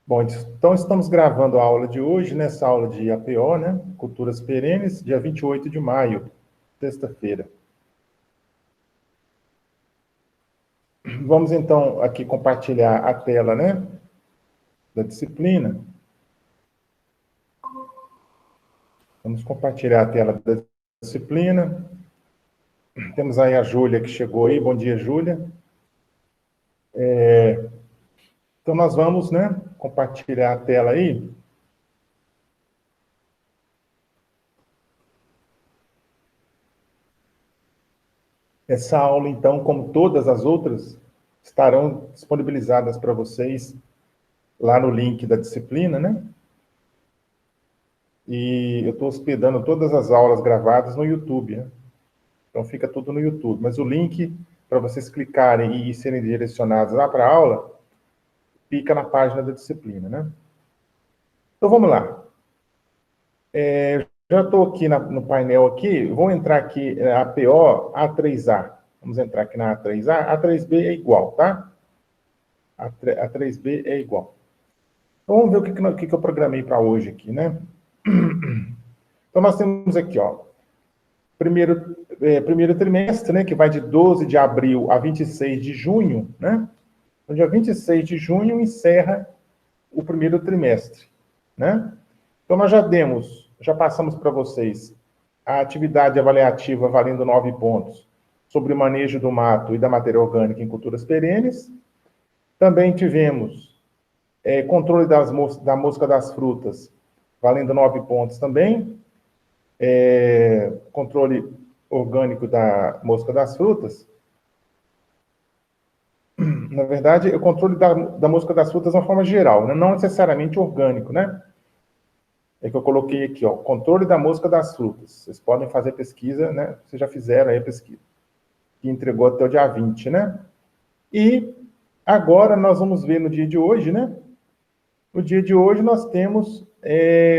Bom, então estamos gravando a aula de hoje, nessa aula de APO, né? Culturas Perenes, dia 28 de maio, sexta-feira. Vamos então aqui compartilhar a tela, né? Da disciplina. Vamos compartilhar a tela da disciplina. Temos aí a Júlia que chegou aí. Bom dia, Júlia. Então nós vamos, né? Compartilhar a tela aí. Essa aula, então, como todas as outras, estarão disponibilizadas para vocês lá no link da disciplina, né? E eu estou hospedando todas as aulas gravadas no YouTube, né? Então fica tudo no YouTube. Mas o link para vocês clicarem e serem direcionados lá para a aula, fica na página da disciplina, né? Então vamos lá. Já estou aqui no painel aqui, vou entrar aqui APO A3A. Vamos entrar aqui na A3A. A3B é igual, tá? A3B é igual. Então vamos ver o que eu programei para hoje aqui, né? Então nós temos aqui, ó, primeiro trimestre, né, que vai de 12 de abril a 26 de junho, né? No dia 26 de junho encerra o primeiro trimestre, né? Então nós já passamos para vocês a atividade avaliativa valendo 9 pontos sobre o manejo do mato e da matéria orgânica em culturas perenes. Também tivemos controle da mosca das frutas, valendo 9 pontos também. Controle orgânico da mosca das frutas. Na verdade, o controle da mosca das frutas de uma forma geral, né? Não necessariamente orgânico, né? É que eu coloquei aqui, ó, controle da mosca das frutas. Vocês podem fazer pesquisa, né? Vocês já fizeram aí a pesquisa, que entregou até o dia 20, né? E agora nós vamos ver no dia de hoje, né? No dia de hoje nós temos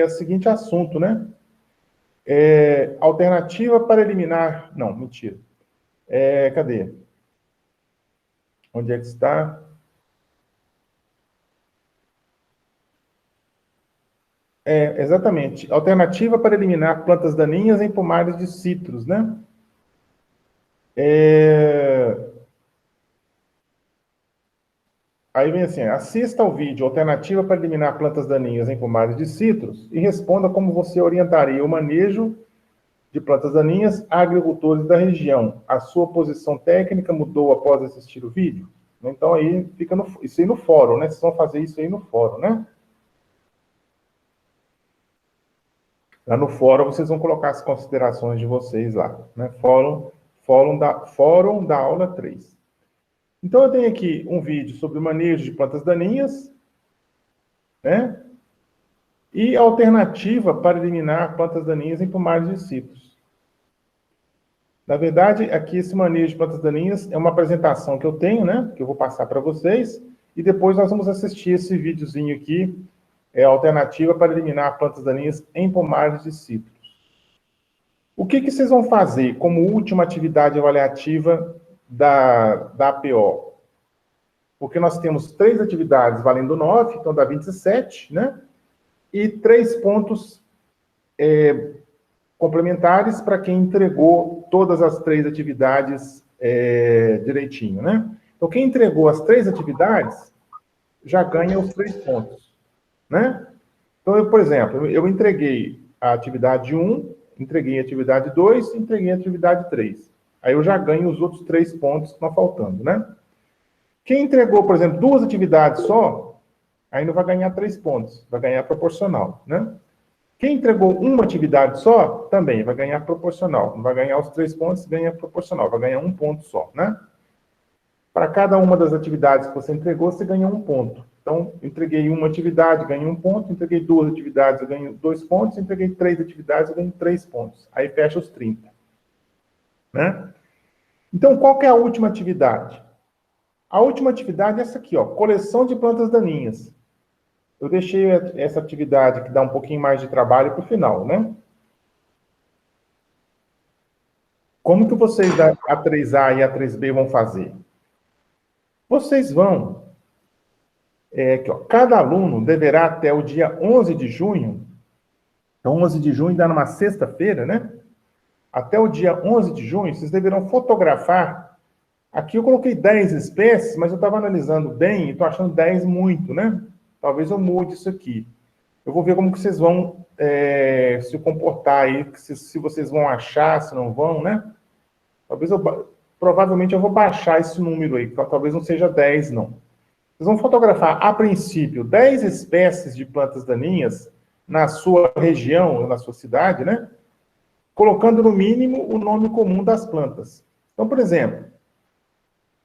o seguinte assunto, né? Alternativa para eliminar... Não, mentira. Cadê? Onde é que está? Exatamente. Alternativa para eliminar plantas daninhas em pomares de citros, né? Aí vem assim, assista ao vídeo Alternativa para eliminar plantas daninhas em pomares de citros e responda como você orientaria o manejo de plantas daninhas a agricultores da região. A sua posição técnica mudou após assistir o vídeo? Então aí fica isso aí no fórum, né? Vocês vão fazer isso aí no fórum, né? Lá no fórum vocês vão colocar as considerações de vocês lá, né? Fórum da aula 3. Então eu tenho aqui um vídeo sobre o manejo de plantas daninhas, né? E alternativa para eliminar plantas daninhas em pomares de citros. Na verdade, aqui esse manejo de plantas daninhas é uma apresentação que eu tenho, né? Que eu vou passar para vocês. E depois nós vamos assistir esse videozinho aqui, alternativa para eliminar plantas daninhas em pomares de citros. O que vocês vão fazer como última atividade avaliativa da APO? Porque nós temos 3 atividades valendo 9, então dá 27, né? E 3 pontos complementares para quem entregou todas as 3 atividades direitinho, né? Então, quem entregou as 3 atividades já ganha os 3 pontos, né? Então, por exemplo, eu entreguei a atividade 1, entreguei a atividade 2, entreguei a atividade 3. Aí eu já ganho os outros 3 pontos que estão faltando, né? Quem entregou, por exemplo, 2 atividades só, aí não vai ganhar 3 pontos, vai ganhar proporcional, né? Quem entregou uma atividade só, também vai ganhar proporcional. Não vai ganhar os 3 pontos, ganha proporcional, vai ganhar 1 ponto só, né? Para cada uma das atividades que você entregou, você ganha 1 ponto. Então, entreguei uma atividade, ganhei 1 ponto, entreguei 2 atividades, eu ganho 2 pontos, entreguei 3 atividades, eu ganho 3 pontos. Aí fecha os 30. Né? Então, qual que é a última atividade? A última atividade é essa aqui, ó, coleção de plantas daninhas. Eu deixei essa atividade que dá um pouquinho mais de trabalho para o final, né? Como que vocês da A3A e A3B vão fazer? Vocês vão aqui, ó, cada aluno deverá até o dia 11 de junho, então 11 de junho dá numa sexta-feira, né? Até o dia 11 de junho, vocês deverão fotografar. Aqui eu coloquei 10 espécies, mas eu estava analisando bem e estou achando 10 muito, né? Talvez eu mude isso aqui. Eu vou ver como que vocês vão se comportar aí, se vocês vão achar, se não vão, né? Provavelmente eu vou baixar esse número aí, talvez não seja 10, não. Vocês vão fotografar, a princípio, 10 espécies de plantas daninhas na sua região, na sua cidade, né? Colocando no mínimo o nome comum das plantas. Então, por exemplo,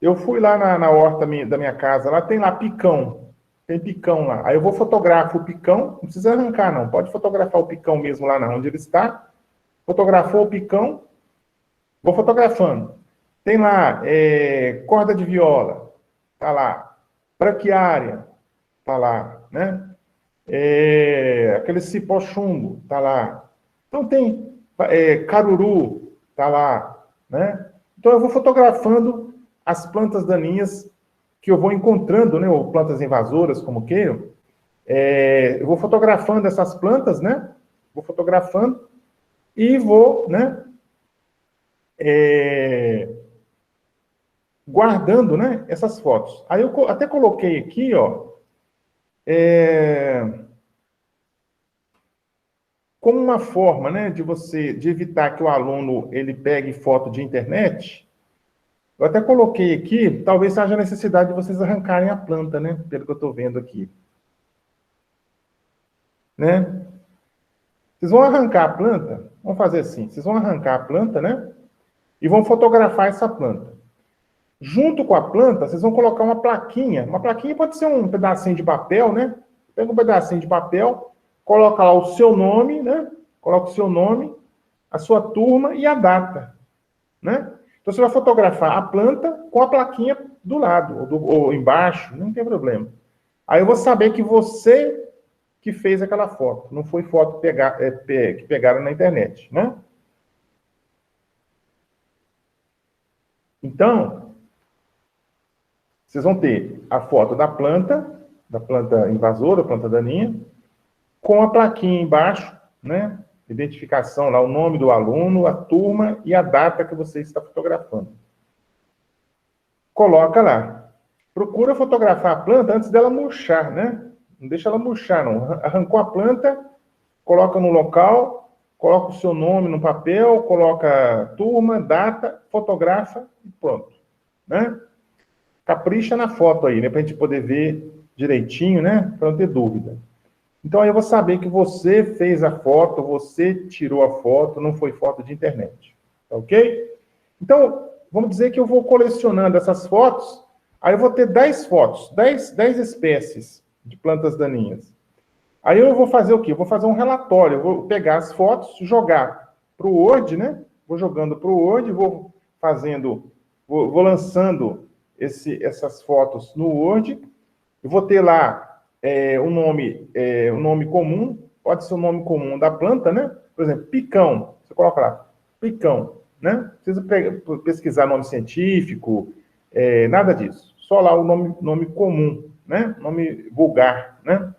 eu fui lá na horta da minha casa, lá tem lá picão, tem picão lá. Aí eu vou fotografar o picão, não precisa arrancar não, pode fotografar o picão mesmo lá onde ele está. Fotografou o picão, vou fotografando. Tem lá corda de viola, tá lá. Braquiária, tá lá, né? Aquele cipó chumbo, tá lá. Então tem caruru, tá lá, né? Então eu vou fotografando as plantas daninhas que eu vou encontrando, né? Ou plantas invasoras, como queiram. Eu vou fotografando essas plantas, né? Vou fotografando e vou, né? Guardando, né? Essas fotos. Aí eu até coloquei aqui, ó. Como uma forma, né, de evitar que o aluno ele pegue foto de internet, eu até coloquei aqui, talvez haja necessidade de vocês arrancarem a planta, né, pelo que eu estou vendo aqui. Né? Vocês vão arrancar a planta, vamos fazer assim, vocês vão arrancar a planta, né, e vão fotografar essa planta. Junto com a planta, vocês vão colocar uma plaquinha pode ser um pedacinho de papel, né, pega um pedacinho de papel, coloca lá o seu nome, né? Coloca o seu nome, a sua turma e a data, né? Então, você vai fotografar a planta com a plaquinha do lado, ou embaixo, não tem problema. Aí eu vou saber que você que fez aquela foto, não foi foto que pegaram na internet, né? Então, vocês vão ter a foto da planta invasora, planta daninha, com a plaquinha embaixo, né? Identificação lá, o nome do aluno, a turma e a data que você está fotografando. Coloca lá. Procura fotografar a planta antes dela murchar, né? Não deixa ela murchar, não. Arrancou a planta, coloca no local, coloca o seu nome no papel, coloca turma, data, fotografa e pronto, né? Capricha na foto aí, né? Pra gente poder ver direitinho, né? Para não ter dúvida. Então, aí eu vou saber que você fez a foto, você tirou a foto, não foi foto de internet. Tá ok? Então, vamos dizer que eu vou colecionando essas fotos, aí eu vou ter 10 fotos, 10 espécies de plantas daninhas. Aí eu vou fazer o quê? Eu vou fazer um relatório, eu vou pegar as fotos, jogar para o Word, né? Vou jogando para o Word, vou lançando essas fotos no Word, eu vou ter lá o nome comum, pode ser o nome comum da planta, né? Por exemplo, picão, você coloca lá, picão, né? Não precisa pesquisar nome científico, nada disso. Só lá o nome comum, né? Nome vulgar, né?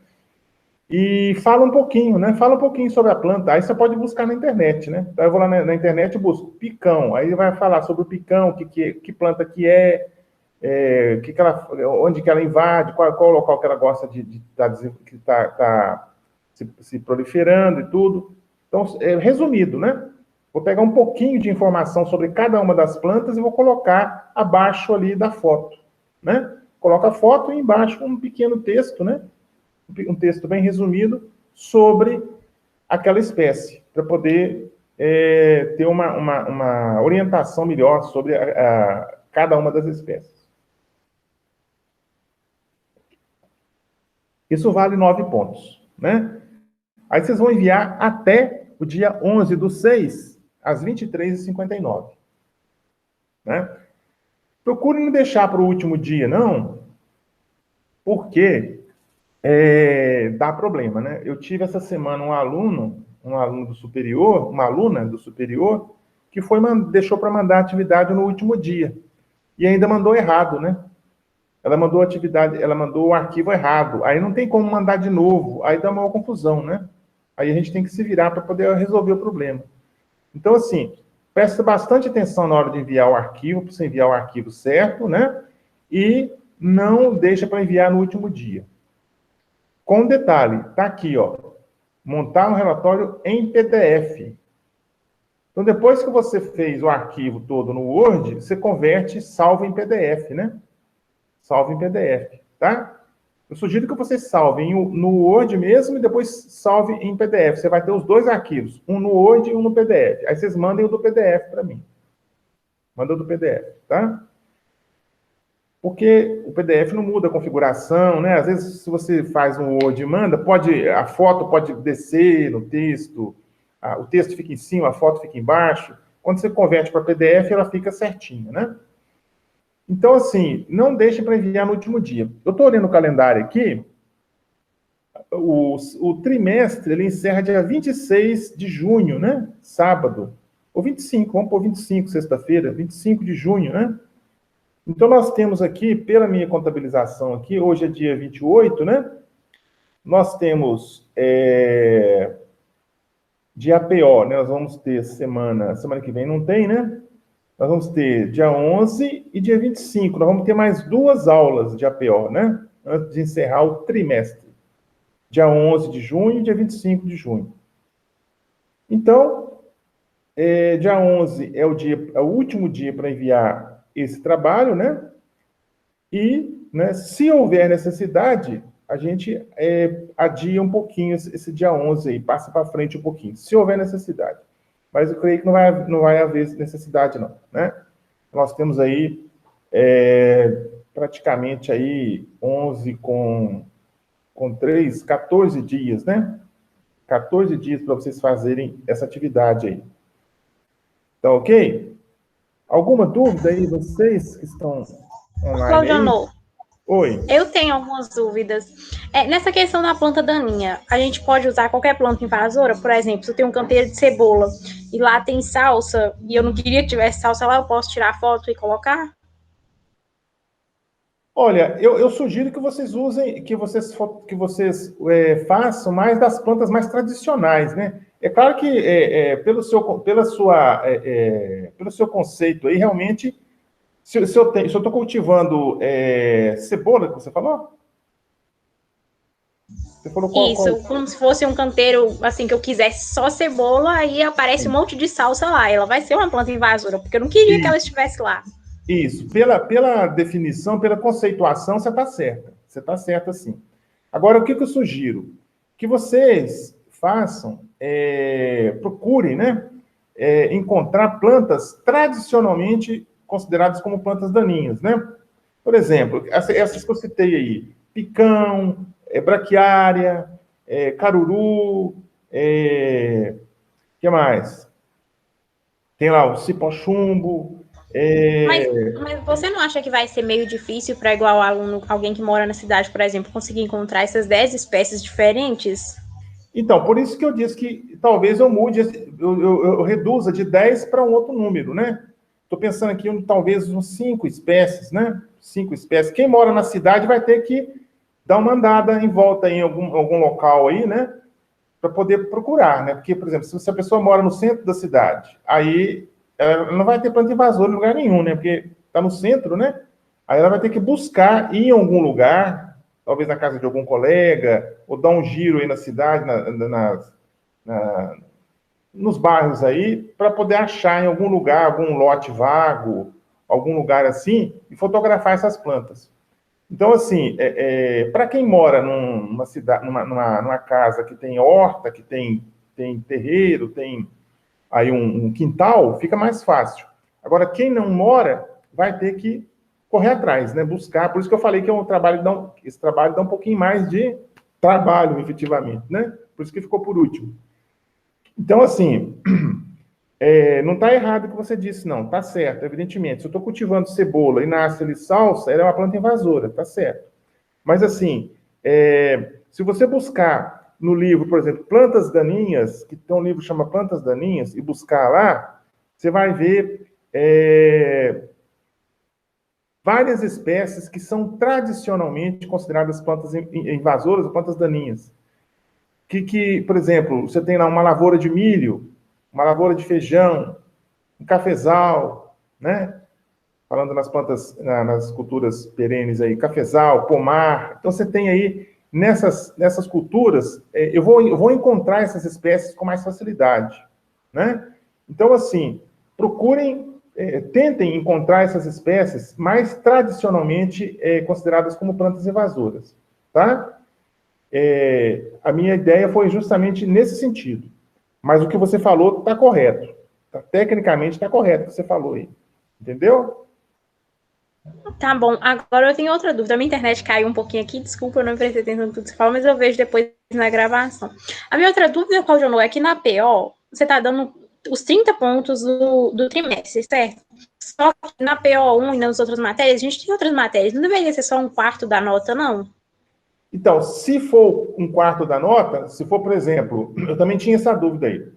E fala um pouquinho, né? Fala um pouquinho sobre a planta. Aí você pode buscar na internet, né? Então eu vou lá na internet e busco picão. Aí vai falar sobre o picão, que planta que é, onde que ela invade, qual o local que ela gosta de estar se proliferando e tudo. Então, resumido, né? Vou pegar um pouquinho de informação sobre cada uma das plantas e vou colocar abaixo ali da foto, né? Coloca a foto e embaixo um pequeno texto, né? Um texto bem resumido sobre aquela espécie, para poder ter uma orientação melhor sobre cada uma das espécies. Isso vale 9 pontos, né? Aí vocês vão enviar até o dia 11/6, às 23h59. Né? Procure não deixar para o último dia, não, porque dá problema, né? Eu tive essa semana um aluno do superior, uma aluna do superior, que deixou para mandar atividade no último dia. E ainda mandou errado, né? ela mandou a atividade, ela mandou o arquivo errado. Aí não tem como mandar de novo, aí dá uma confusão, né? Aí a gente tem que se virar para poder resolver o problema. Então, assim, presta bastante atenção na hora de enviar o arquivo, para você enviar o arquivo certo, né? E não deixa para enviar no último dia. Com um detalhe, tá aqui, ó, montar um relatório em PDF. Então, depois que você fez o arquivo todo no Word, você converte e salva em PDF, né? Salva em PDF, tá? Eu sugiro que você salve no Word mesmo e depois salve em PDF. Você vai ter os dois arquivos, um no Word e um no PDF. Aí vocês mandem o do PDF para mim. Manda o do PDF, tá? Porque o PDF não muda a configuração, né? Às vezes, se você faz um Word e manda, a foto pode descer no texto, o texto fica em cima, a foto fica embaixo. Quando você converte para PDF, ela fica certinha, né? Então, assim, não deixe para enviar no último dia. Eu estou olhando o calendário aqui, o trimestre, ele encerra dia 26 de junho, né? Sábado. Ou 25, vamos pôr 25, sexta-feira, 25 de junho, né? Então, nós temos aqui, pela minha contabilização aqui, hoje é dia 28, né? Nós temos de APO, né? Nós vamos ter semana que vem não tem, né? Nós vamos ter dia 11 e dia 25. Nós vamos ter mais 2 aulas de APO, né? Antes de encerrar o trimestre. Dia 11 de junho e dia 25 de junho. Então, dia 11 é o último dia para enviar esse trabalho, né? E, né, se houver necessidade, a gente adia um pouquinho esse dia 11 aí, passa para frente um pouquinho, se houver necessidade. Mas eu creio que não vai haver necessidade, não, né? Nós temos aí praticamente aí 11 com 3, 14 dias, né? 14 dias para vocês fazerem essa atividade aí. Tá ok? Alguma dúvida aí, vocês que estão online Claudio, Oi. eu tenho algumas dúvidas. Nessa questão da planta daninha, a gente pode usar qualquer planta invasora? Por exemplo, se eu tenho um canteiro de cebola e lá tem salsa, e eu não queria que tivesse salsa lá, eu posso tirar a foto e colocar? Olha, eu sugiro que vocês usem, que vocês façam mais das plantas mais tradicionais, né? É claro que pelo seu conceito aí, realmente, se eu estou cultivando cebola, que você falou? Você falou Isso, como se fosse um canteiro, assim, que eu quisesse só cebola, aí aparece um monte de salsa lá. Ela vai ser uma planta invasora, porque eu não queria que ela estivesse lá. Isso, pela definição, pela conceituação, você está certa. Você está certa, sim. Agora, o que eu sugiro? Que vocês façam, procurem, né? Encontrar plantas tradicionalmente consideradas como plantas daninhas, né? Por exemplo, essas que eu citei aí, picão, braquiária, caruru, que mais? Tem lá o cipó-chumbo. Mas você não acha que vai ser meio difícil para igual aluno, alguém que mora na cidade, por exemplo, conseguir encontrar essas 10 espécies diferentes? Então, por isso que eu disse que talvez eu mude, eu reduza de 10 para um outro número, né? Estou pensando aqui talvez uns 5 espécies, né? 5 espécies. Quem mora na cidade vai ter que dar uma andada em volta em algum local aí, né? Para poder procurar, né? Porque, por exemplo, se a pessoa mora no centro da cidade, aí ela não vai ter planta invasora em lugar nenhum, né? Porque está no centro, né? Aí ela vai ter que buscar ir em algum lugar, talvez na casa de algum colega, ou dar um giro aí na cidade, nos bairros aí, para poder achar em algum lugar, algum lote vago, algum lugar assim, e fotografar essas plantas. Então, assim, para quem mora numa cidade, numa casa que tem horta, que tem terreiro, tem aí um quintal, fica mais fácil. Agora, quem não mora, vai ter que correr atrás, né? Buscar. Por isso que eu falei que esse trabalho dá um pouquinho mais de trabalho, efetivamente, né? Por isso que ficou por último. Então, assim, não está errado o que você disse, não. Está certo, evidentemente. Se eu estou cultivando cebola e nasce ali salsa, ela é uma planta invasora, está certo. Mas, assim, se você buscar no livro, por exemplo, Plantas Daninhas, que tem um livro que chama Plantas Daninhas, e buscar lá, você vai ver várias espécies que são tradicionalmente consideradas plantas invasoras ou plantas daninhas. Por exemplo, você tem lá uma lavoura de milho, uma lavoura de feijão, um cafezal, né? Falando nas plantas, nas culturas perenes aí, cafezal, pomar. Então, você tem aí, nessas culturas, eu vou encontrar essas espécies com mais facilidade, né? Então, assim, procurem, tentem encontrar essas espécies mais tradicionalmente consideradas como plantas invasoras, tá? A minha ideia foi justamente nesse sentido. Mas o que você falou está correto. Tecnicamente está correto o que você falou aí. Entendeu? Tá bom, agora eu tenho outra dúvida. A minha internet caiu um pouquinho aqui, desculpa, eu não prestei atenção no tudo que você falou, mas eu vejo depois na gravação. A minha outra dúvida, Claudio, é que na PO, você tá dando os 30 pontos do trimestre, certo? Só que na PO1 e nas outras matérias, a gente tem outras matérias, não deveria ser só um quarto da nota, não? Então, se for um quarto da nota, se for, por exemplo, eu também tinha essa dúvida aí.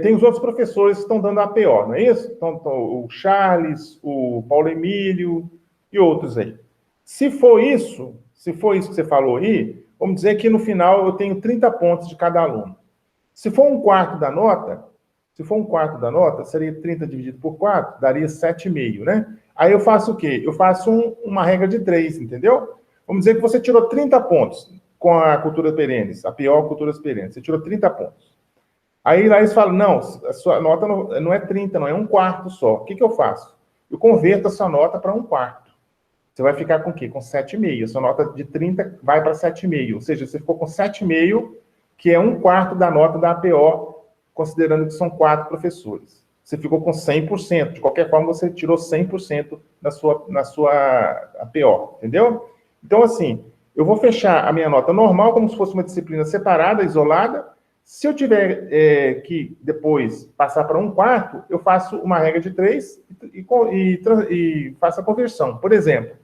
Tem os outros professores que estão dando a PO, não é isso? Então, o Charles, o Paulo Emílio e outros aí. Se for isso que você falou aí, vamos dizer que no final eu tenho 30 pontos de cada aluno. Se for um quarto da nota, seria 30 dividido por 4, daria 7,5, né? Aí eu faço o quê? Eu faço uma regra de 3, entendeu? Vamos dizer que você tirou 30 pontos com a cultura perenes, a pior cultura perenes. Você tirou 30 pontos. Aí lá eles falam, não, a sua nota não é 30, não, é um quarto só. O que eu faço? Eu converto a sua nota para um quarto. Você vai ficar com o quê? Com 7,5. A sua nota de 30 vai para 7,5. Ou seja, você ficou com 7,5, que é um quarto da nota da APO, considerando que são 4 professores. Você ficou com 100%. De qualquer forma, você tirou 100% na sua APO, entendeu? Então, assim, eu vou fechar a minha nota normal como se fosse uma disciplina separada, isolada. Se eu tiver que depois passar para um quarto, eu faço uma regra de 3 e faço a conversão. Por exemplo,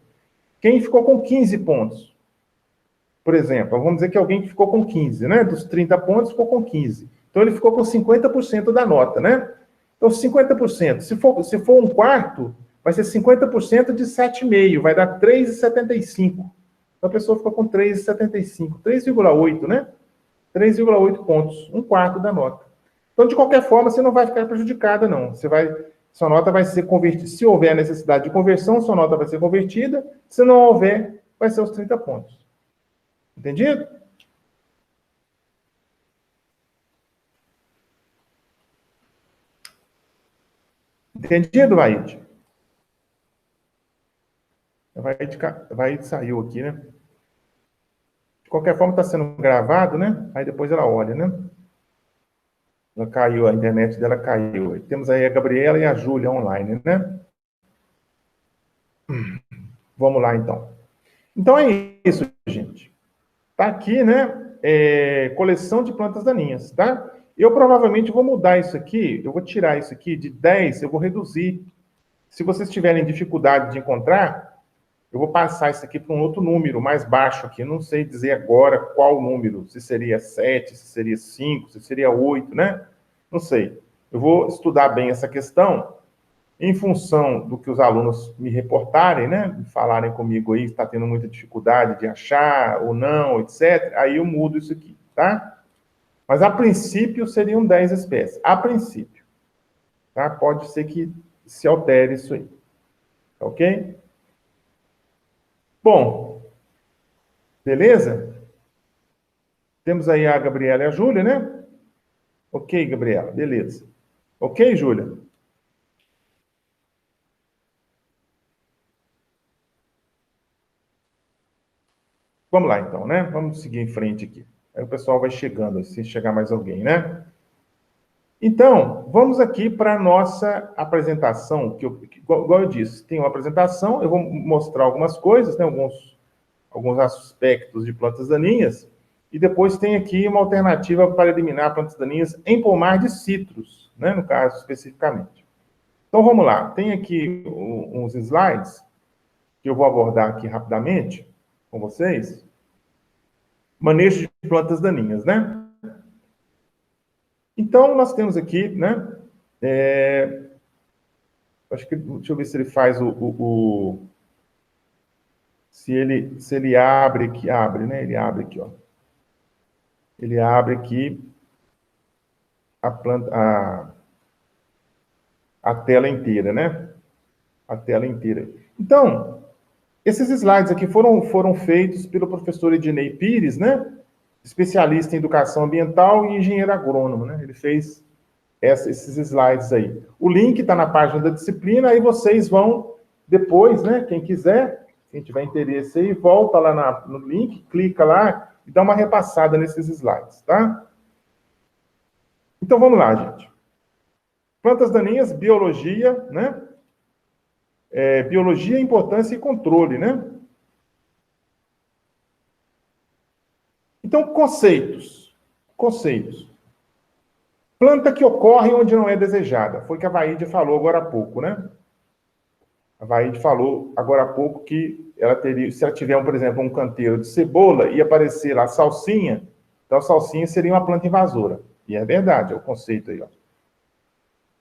quem ficou com 15 pontos? Por exemplo, vamos dizer que alguém que ficou com 15, né? Dos 30 pontos, ficou com 15. Então, ele ficou com 50% da nota, né? Então, 50%. Se for um quarto, vai ser 50% de 7,5, vai dar 3,75. Então, a pessoa ficou com 3,75, 3,8, né? 3,8 pontos, um quarto da nota. Então, de qualquer forma, você não vai ficar prejudicada, não. Sua nota vai ser convertida. Se houver necessidade de conversão, sua nota vai ser convertida. Se não houver, vai ser os 30 pontos. Entendido? Entendido, Vaide? Vaide saiu aqui, né? De qualquer forma, está sendo gravado, né? Aí depois ela olha, né? Ela caiu, a internet dela caiu. E temos aí a Gabriela e a Júlia online, né? Vamos lá, então. Então é isso, gente. Tá aqui, né? Coleção de plantas daninhas, tá? Eu provavelmente vou mudar isso aqui, eu vou tirar isso aqui de 10, eu vou reduzir. Se vocês tiverem dificuldade de encontrar, eu vou passar isso aqui para um outro número mais baixo aqui. Eu não sei dizer agora qual número, se seria 7, se seria 5, se seria 8, né? Não sei. Eu vou estudar bem essa questão em função do que os alunos me reportarem, né? Falarem comigo aí, está tendo muita dificuldade de achar ou não, etc. Aí eu mudo isso aqui, tá? Mas a princípio seriam 10 espécies. A princípio. Tá? Pode ser que se altere isso aí. Ok? Bom, beleza? Temos aí a Gabriela e a Júlia, né? Ok, Gabriela, beleza. Ok, Júlia? Vamos lá, então, né? Vamos seguir em frente aqui. Aí o pessoal vai chegando, se chegar mais alguém, né? Então, vamos aqui para a nossa apresentação, igual eu disse, tem uma apresentação, eu vou mostrar algumas coisas, né? Alguns aspectos de plantas daninhas, e depois tem aqui uma alternativa para eliminar plantas daninhas em pomar de citros, né? No caso, especificamente. Então, vamos lá. Tem aqui uns slides que eu vou abordar aqui rapidamente com vocês. Manejo de plantas daninhas, né? Então, nós temos aqui, né? Acho que, deixa eu ver se ele faz se ele abre aqui, abre, né? Ele abre aqui, ó. Ele abre aqui a planta, a tela inteira, né? A tela inteira. Então, esses slides aqui foram feitos pelo professor Ednei Pires, né? Especialista em educação ambiental e engenheiro agrônomo, né? Ele fez esses slides aí. O link está na página da disciplina, aí vocês vão depois, né? Quem quiser, quem tiver interesse aí, volta lá no link, clica lá e dá uma repassada nesses slides, tá? Então vamos lá, gente. Plantas daninhas, biologia, né? Biologia, importância e controle, né? Então, conceitos. Conceitos. Planta que ocorre onde não é desejada. Foi o que a Vaide falou agora há pouco, né? A Vaide falou agora há pouco que ela teria, se ela tiver, por exemplo, um canteiro de cebola e aparecer lá salsinha, então a salsinha seria uma planta invasora. E é verdade, é o conceito aí, ó.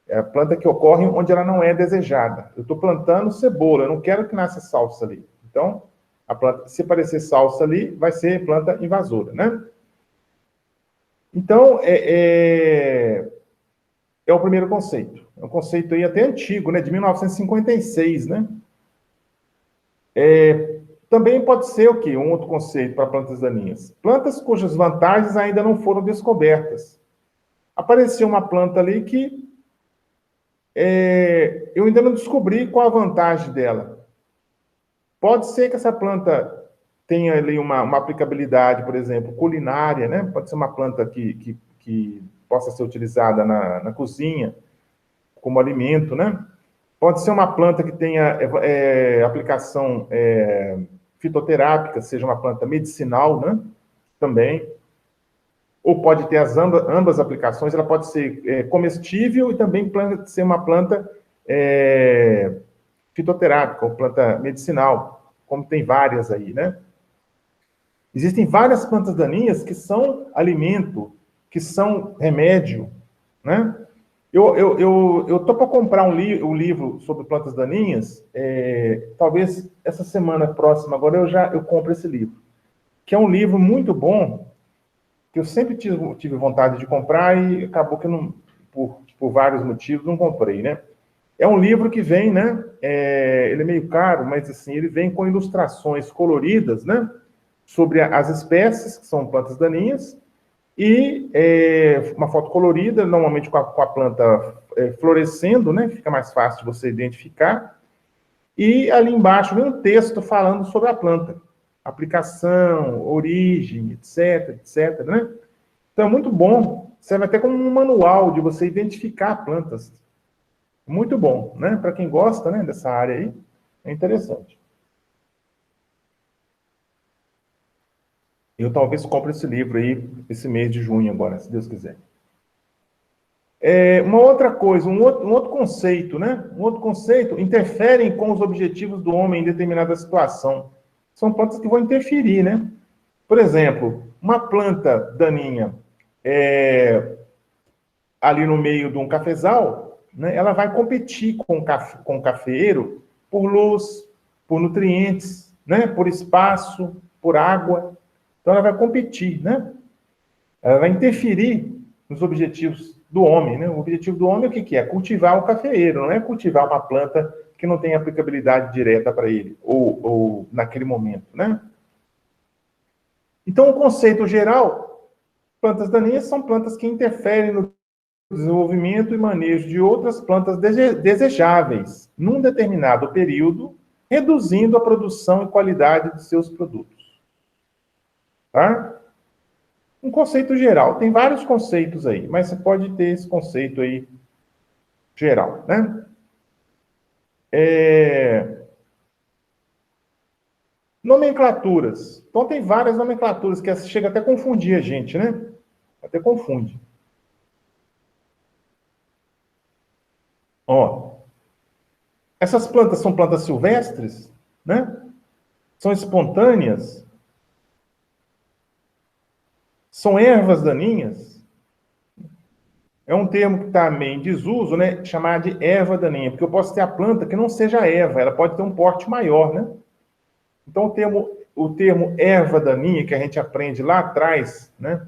É a planta que ocorre onde ela não é desejada. Eu estou plantando cebola, eu não quero que nasça salsa ali. Então, a planta, se aparecer salsa ali, vai ser planta invasora, né? Então, é o primeiro conceito. É um conceito aí até antigo, né? De 1956, né? Também pode ser o quê? Um outro conceito para plantas daninhas. Plantas cujas vantagens ainda não foram descobertas. Apareceu uma planta ali que eu ainda não descobri qual a vantagem dela. Pode ser que essa planta tenha ali uma aplicabilidade, por exemplo, culinária, né? Pode ser uma planta que possa ser utilizada na cozinha como alimento, né? Pode ser uma planta que tenha aplicação fitoterápica, seja uma planta medicinal, né? Também. Ou pode ter ambas aplicações, ela pode ser comestível e também ser uma planta fitoterápica, ou planta medicinal, como tem várias aí, né? Existem várias plantas daninhas que são alimento, que são remédio, né? Eu tô para comprar um livro sobre plantas daninhas, talvez essa semana próxima, agora eu compro esse livro, que é um livro muito bom, que eu sempre tive vontade de comprar e acabou que não, por vários motivos, não comprei, né? É um livro que vem, né? Ele é meio caro, mas assim, ele vem com ilustrações coloridas, né? Sobre as espécies, que são plantas daninhas, e uma foto colorida, normalmente com a planta florescendo, né? Fica mais fácil de você identificar. E ali embaixo vem um texto falando sobre a planta. Aplicação, origem, etc, etc, né? Então é muito bom. Serve até como um manual de você identificar plantas. Muito bom, né? Para quem gosta, né, dessa área aí, é interessante. Eu talvez compre esse livro aí esse mês de junho agora, se Deus quiser. Uma outra coisa, um outro conceito, né? Um outro conceito, interferem com os objetivos do homem em determinada situação. São plantas que vão interferir, né? Por exemplo, uma planta daninha ali no meio de um cafezal, né? Ela vai competir com o cafeeiro por luz, por nutrientes, né? Por espaço, por água. Então, ela vai competir, né? Ela vai interferir nos objetivos do homem, né? O objetivo do homem, o que é? Cultivar o cafeeiro, não é cultivar uma planta que não tem aplicabilidade direta para ele, ou naquele momento, né? Então, o conceito geral, plantas daninhas são plantas que interferem no desenvolvimento e manejo de outras plantas desejáveis, num determinado período, reduzindo a produção e qualidade de seus produtos. Tá? Um conceito geral. Tem vários conceitos aí, mas você pode ter esse conceito aí geral, né? Nomenclaturas. Então, tem várias nomenclaturas que chega até a confundir a gente, né? Até confunde. Ó, essas plantas são plantas silvestres, né? São espontâneas. São ervas daninhas. É um termo que está meio em desuso, né? Chamar de erva daninha, porque eu posso ter a planta que não seja erva, ela pode ter um porte maior, né? Então, o termo erva daninha, que a gente aprende lá atrás, né?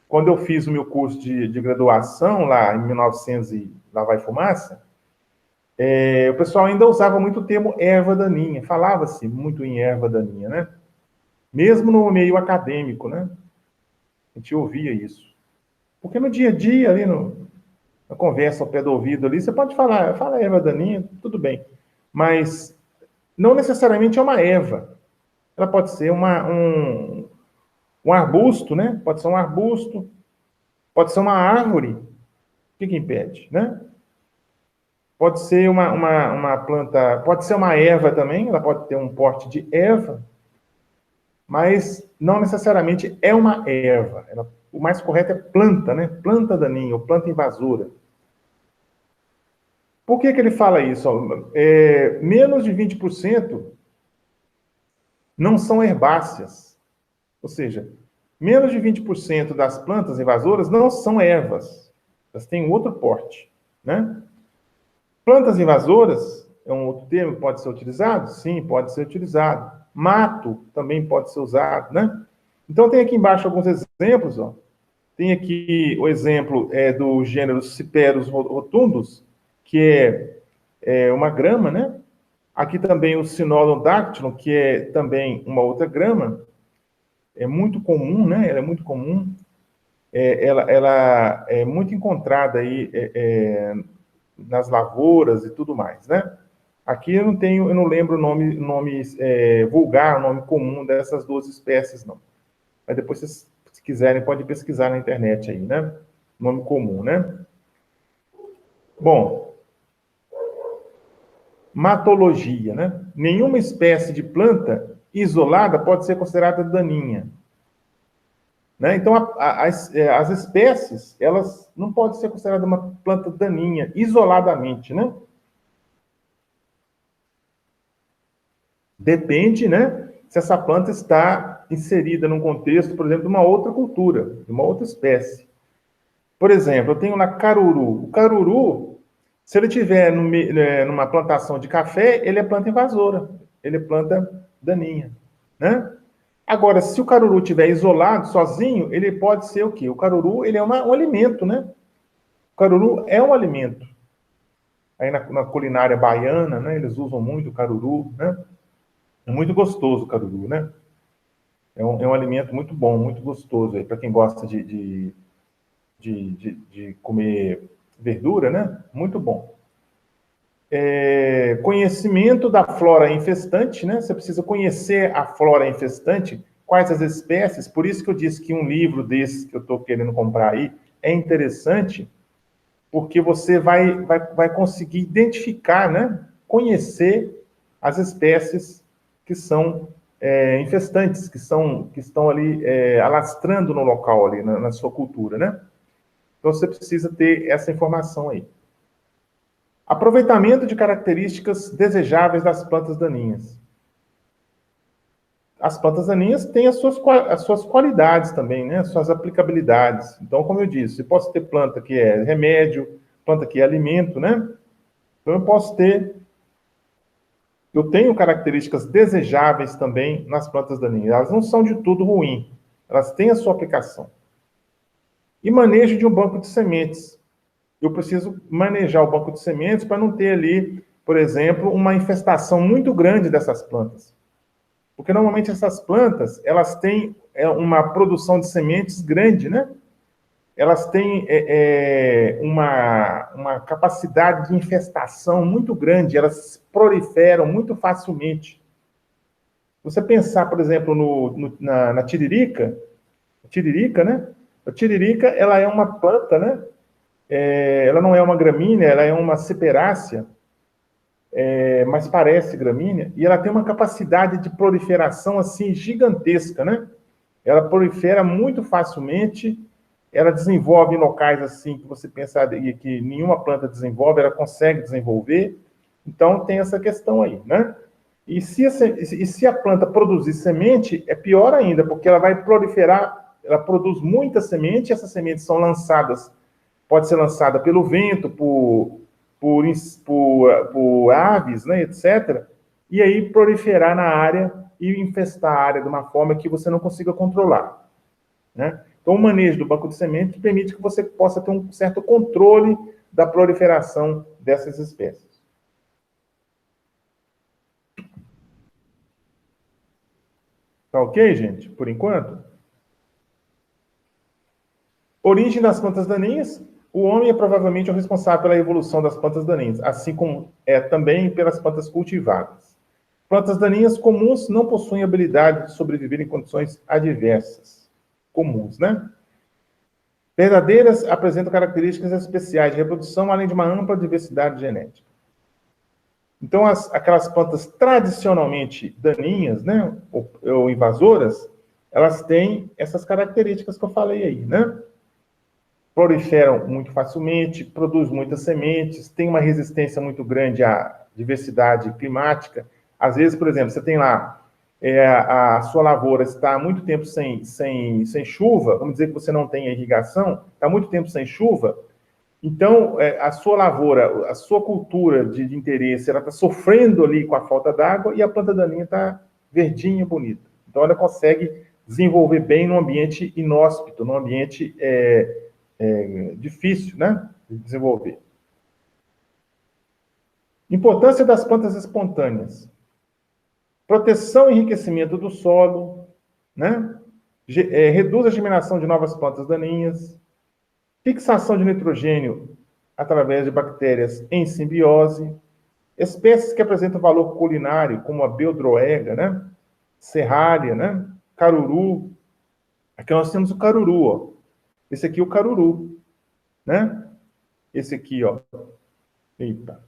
Quando eu fiz o meu curso de graduação, lá em 1900 e lá vai fumaça, o pessoal ainda usava muito o termo erva daninha, falava-se muito em erva daninha, né? Mesmo no meio acadêmico, né? A gente ouvia isso. Porque no dia a dia, ali na conversa ao pé do ouvido ali, você pode falar, fala erva daninha, tudo bem. Mas não necessariamente é uma erva. Ela pode ser um arbusto, né? Pode ser um arbusto, pode ser uma árvore. O que impede, né? Pode ser uma planta, pode ser uma erva também, ela pode ter um porte de erva, mas não necessariamente é uma erva. O mais correto é planta, né? Planta daninha ou planta invasora. Por que ele fala isso? Menos de 20% não são herbáceas. Ou seja, menos de 20% das plantas invasoras não são ervas. Elas têm outro porte, né? Plantas invasoras é um outro termo que pode ser utilizado? Sim, pode ser utilizado. Mato também pode ser usado, né? Então, tem aqui embaixo alguns exemplos, ó. Tem aqui o exemplo do gênero Ciperus rotundus, que é uma grama, né? Aqui também o Sinolon dactylon, que é também uma outra grama. É muito comum, né? Ela é muito comum. Ela é muito encontrada aí nas lavouras e tudo mais, né? Aqui eu não lembro o nome vulgar, o nome comum dessas duas espécies, não. Mas depois, se quiserem, pode pesquisar na internet aí, né? Nome comum, né? Bom, matologia, né? Nenhuma espécie de planta isolada pode ser considerada daninha. Né? Então, as espécies, elas não podem ser consideradas uma planta daninha isoladamente, né? Depende, né? Se essa planta está inserida num contexto, por exemplo, de uma outra cultura, de uma outra espécie. Por exemplo, eu tenho lá caruru. O caruru, se ele tiver numa plantação de café, ele é planta invasora, ele é planta daninha, né? Agora, se o caruru estiver isolado, sozinho, ele pode ser o quê? O caruru, ele é um alimento, né? O caruru é um alimento. Aí na culinária baiana, né, eles usam muito o caruru, né? É muito gostoso o caruru, né? É um alimento muito bom, muito gostoso aí para quem gosta de comer verdura, né? Muito bom. Conhecimento da flora infestante, né? Você precisa conhecer a flora infestante, quais as espécies. Por isso que eu disse que um livro desse que eu estou querendo comprar aí é interessante, porque você vai conseguir identificar, né? Conhecer as espécies que são infestantes, que estão ali alastrando no local, ali, na sua cultura, né? Então, você precisa ter essa informação aí. Aproveitamento de características desejáveis das plantas daninhas. As plantas daninhas têm as suas qualidades também, né? As suas aplicabilidades. Então, como eu disse, eu posso ter planta que é remédio, planta que é alimento, né? Então, eu tenho características desejáveis também nas plantas daninhas. Elas não são de tudo ruim. Elas têm a sua aplicação. E manejo de um banco de sementes. Eu preciso manejar o banco de sementes para não ter ali, por exemplo, uma infestação muito grande dessas plantas. Porque normalmente essas plantas, elas têm uma produção de sementes grande, né? Elas têm uma capacidade de infestação muito grande, elas proliferam muito facilmente. Você pensar, por exemplo, na tiririca, né? A tiririca, ela é uma planta, né? Ela não é uma gramínea, ela é uma ciperácea, mas parece gramínea, e ela tem uma capacidade de proliferação, assim, gigantesca, né? Ela prolifera muito facilmente, ela desenvolve em locais, assim, que você pensaria que nenhuma planta desenvolve, ela consegue desenvolver, então tem essa questão aí, né? E se a planta produzir semente, é pior ainda, porque ela vai proliferar, ela produz muita semente, essas sementes são lançadas, pode ser lançada pelo vento, por aves, né, etc., e aí proliferar na área e infestar a área de uma forma que você não consiga controlar, né? Então, o manejo do banco de semente permite que você possa ter um certo controle da proliferação dessas espécies. Tá ok, gente? Por enquanto? Origem das plantas daninhas. O homem é provavelmente o responsável pela evolução das plantas daninhas, assim como é também pelas plantas cultivadas. Plantas daninhas comuns não possuem habilidade de sobreviver em condições adversas. Comuns, né? Verdadeiras apresentam características especiais de reprodução, além de uma ampla diversidade genética. Então, aquelas plantas tradicionalmente daninhas, né, ou invasoras, elas têm essas características que eu falei aí, né? Proliferam muito facilmente, produzem muitas sementes, têm uma resistência muito grande à diversidade climática. Às vezes, por exemplo, você tem lá, a sua lavoura está há muito tempo sem chuva, vamos dizer que você não tem irrigação, está há muito tempo sem chuva, então a sua lavoura, a sua cultura de interesse, ela está sofrendo ali com a falta d'água e a planta daninha está verdinha, bonita. Então ela consegue desenvolver bem num ambiente inóspito, num ambiente difícil, né, de desenvolver. Importância das plantas espontâneas. Proteção e enriquecimento do solo, né? Reduz a germinação de novas plantas daninhas, fixação de nitrogênio através de bactérias em simbiose, espécies que apresentam valor culinário, como a beldroega, né? Serrária, né? Caruru. Aqui nós temos o caruru, ó. Esse aqui é o caruru, né? Esse aqui, ó. Eita.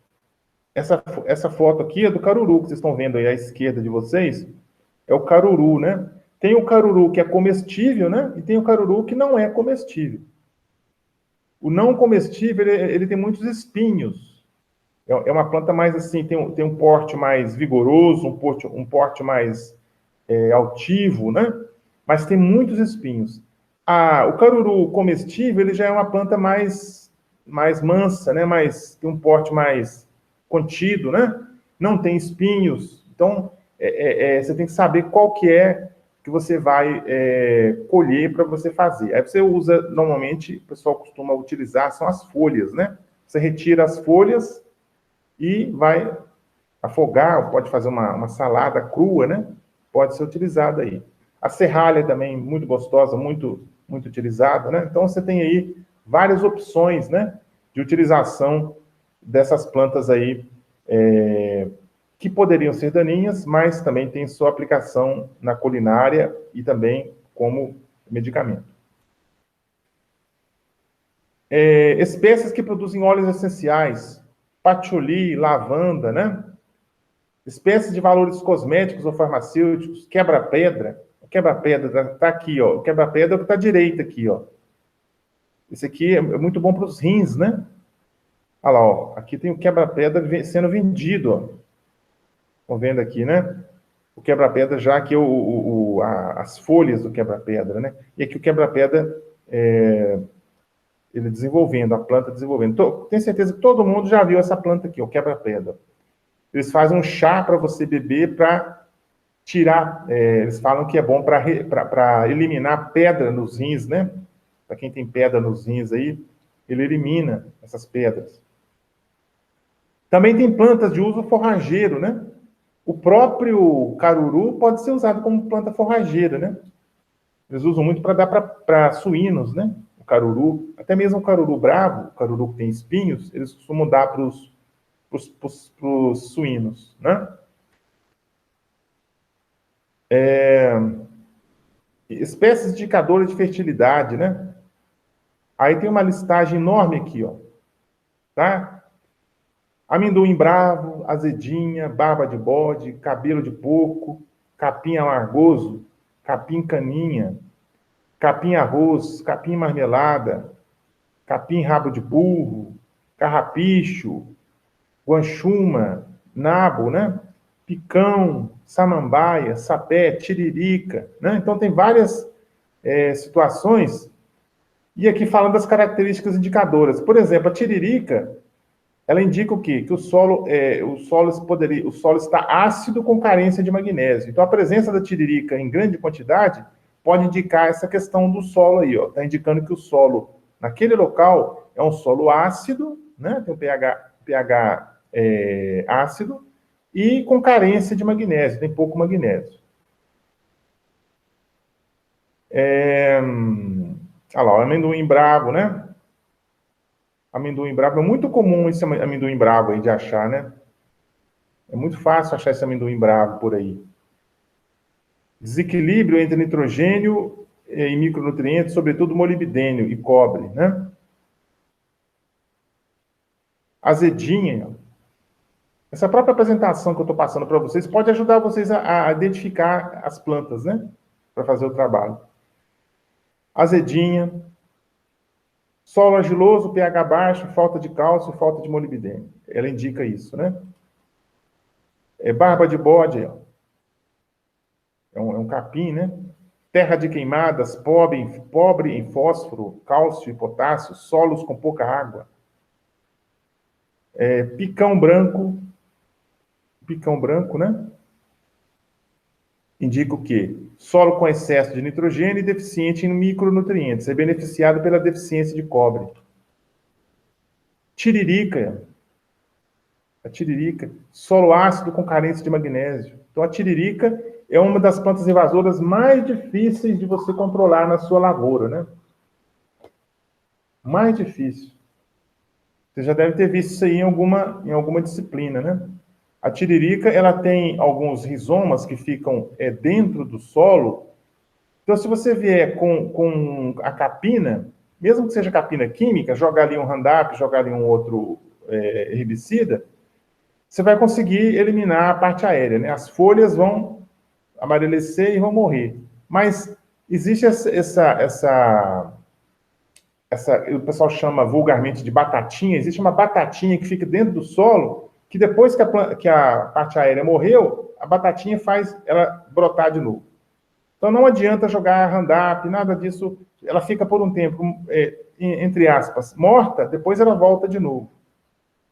Essa foto aqui é do caruru, que vocês estão vendo aí à esquerda de vocês. É o caruru, né? Tem o caruru que é comestível, né? E tem o caruru que não é comestível. O não comestível, ele tem muitos espinhos. É uma planta mais assim, tem um porte mais vigoroso, um porte mais altivo, né? Mas tem muitos espinhos. O caruru comestível, ele já é uma planta mais mansa, né? Tem um porte mais contido, né? Não tem espinhos. Então, você tem que saber qual que é que você vai colher para você fazer. Aí você usa, normalmente, o pessoal costuma utilizar, são as folhas, né? Você retira as folhas e vai afogar, pode fazer uma salada crua, né? Pode ser utilizada aí. A serralha também, muito gostosa, muito, muito utilizada, né? Então, você tem aí várias opções, né? De utilização dessas plantas aí, que poderiam ser daninhas, mas também tem sua aplicação na culinária e também como medicamento. Espécies que produzem óleos essenciais, patchouli, lavanda, né? Espécies de valores cosméticos ou farmacêuticos, quebra-pedra. O quebra-pedra está aqui, ó. O quebra-pedra está à direita aqui, ó. Esse aqui é muito bom para os rins, né? Olha lá, ó. Aqui tem o quebra-pedra sendo vendido, ó. Estão vendo aqui, né? O quebra-pedra, já que as folhas do quebra-pedra, né? E aqui o quebra-pedra, ele desenvolvendo, a planta desenvolvendo. Tenho certeza que todo mundo já viu essa planta aqui, o quebra-pedra. Eles fazem um chá para você beber para tirar, eles falam que é bom para eliminar pedra nos rins, né? Para quem tem pedra nos rins aí, ele elimina essas pedras. Também tem plantas de uso forrageiro, né? O próprio caruru pode ser usado como planta forrageira, né? Eles usam muito para dar para suínos, né? O caruru, até mesmo o caruru bravo, o caruru que tem espinhos, eles costumam dar para os suínos, né? Espécies indicadoras de fertilidade, né? Aí tem uma listagem enorme aqui, ó. Tá? Amendoim bravo, azedinha, barba de bode, cabelo de porco, capim amargoso, capim caninha, capim arroz, capim marmelada, capim rabo de burro, carrapicho, guanchuma, nabo, né? Picão, samambaia, sapé, tiririca, né? Então tem várias situações. E aqui falando das características indicadoras. Por exemplo, a tiririca, ela indica o quê? Que o solo está ácido com carência de magnésio. Então, a presença da tiririca em grande quantidade pode indicar essa questão do solo aí, ó. Está indicando que o solo, naquele local, é um solo ácido, né? Tem um pH ácido, e com carência de magnésio, tem pouco magnésio. Olha lá, o amendoim bravo, né? Amendoim bravo, é muito comum esse amendoim bravo aí de achar, né? É muito fácil achar esse amendoim bravo por aí. Desequilíbrio entre nitrogênio e micronutrientes, sobretudo molibdênio e cobre, né? Azedinha. Essa própria apresentação que eu estou passando para vocês pode ajudar vocês a identificar as plantas, né? Para fazer o trabalho. Azedinha. Solo argiloso, pH baixo, falta de cálcio, falta de molibdênio. Ela indica isso, né? Barba de bode, ó. É um capim, né? Terra de queimadas, pobre em fósforo, cálcio e potássio, solos com pouca água. Picão branco, né? Indica o quê? Solo com excesso de nitrogênio e deficiente em micronutrientes. É beneficiado pela deficiência de cobre. Tiririca. A tiririca. Solo ácido com carência de magnésio. Então, a tiririca é uma das plantas invasoras mais difíceis de você controlar na sua lavoura, né? Mais difícil. Você já deve ter visto isso aí em alguma disciplina, né? A tiririca, ela tem alguns rizomas que ficam dentro do solo. Então, se você vier com a capina, mesmo que seja capina química, jogar ali um Roundup, jogar ali um outro herbicida, você vai conseguir eliminar a parte aérea, né? As folhas vão amarelecer e vão morrer. Mas existe o pessoal chama vulgarmente de batatinha, existe uma batatinha que fica dentro do solo, que depois que a parte aérea morreu, a batatinha faz ela brotar de novo. Então não adianta jogar Roundup, nada disso, ela fica por um tempo, entre aspas, morta, depois ela volta de novo,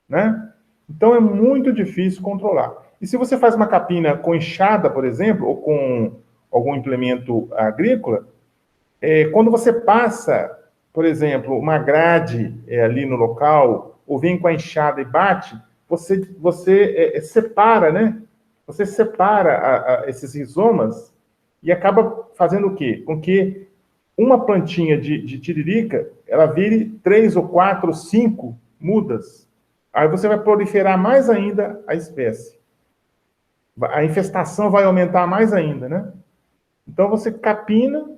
né? Então é muito difícil controlar. E se você faz uma capina com enxada, por exemplo, ou com algum implemento agrícola, quando você passa, por exemplo, uma grade ali no local, ou vem com a enxada e bate, você separa, né? Você separa esses rizomas e acaba fazendo o quê? Com que uma plantinha de tiririca, ela vire 3 ou 4 ou 5 mudas. Aí você vai proliferar mais ainda a espécie. A infestação vai aumentar mais ainda, né? Então você capina,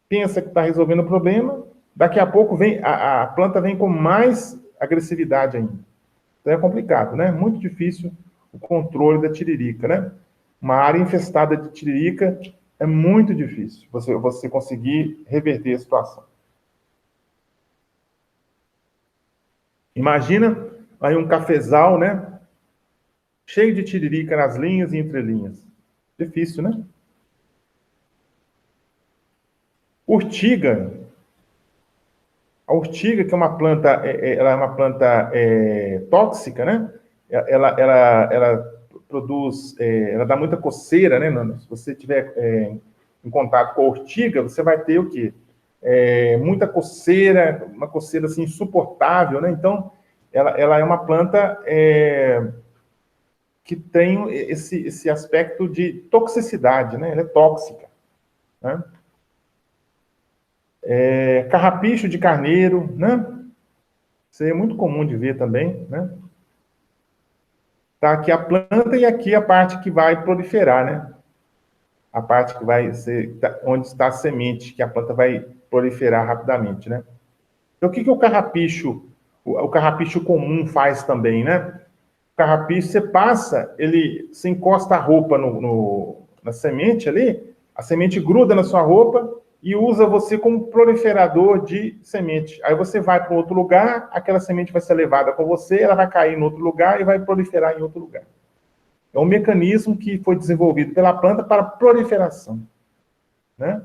pensa que está resolvendo o problema, daqui a pouco a planta vem com mais agressividade ainda. Então é complicado, né? Muito difícil o controle da tiririca, né? Uma área infestada de tiririca é muito difícil você conseguir reverter a situação. Imagina aí um cafezal, né? Cheio de tiririca nas linhas e entrelinhas. Difícil, né? Urtiga. A urtiga, que é uma planta, ela é uma planta tóxica, né? Ela produz, ela dá muita coceira, né? Se você tiver em contato com a urtiga, você vai ter o quê? Muita coceira, uma coceira assim insuportável, né? Então, ela é uma planta que tem esse aspecto de toxicidade, né? Ela é tóxica, né? Carrapicho de carneiro, né? Isso aí é muito comum de ver também, né? Tá aqui a planta e aqui a parte que vai proliferar, né? A parte que vai ser onde está a semente, que a planta vai proliferar rapidamente, né? Então, o que o carrapicho comum faz também, né? O carrapicho, você encosta a roupa na semente ali, a semente gruda na sua roupa e usa você como proliferador de semente. Aí você vai para outro lugar, aquela semente vai ser levada com você, ela vai cair em outro lugar e vai proliferar em outro lugar. É um mecanismo que foi desenvolvido pela planta para proliferação, né?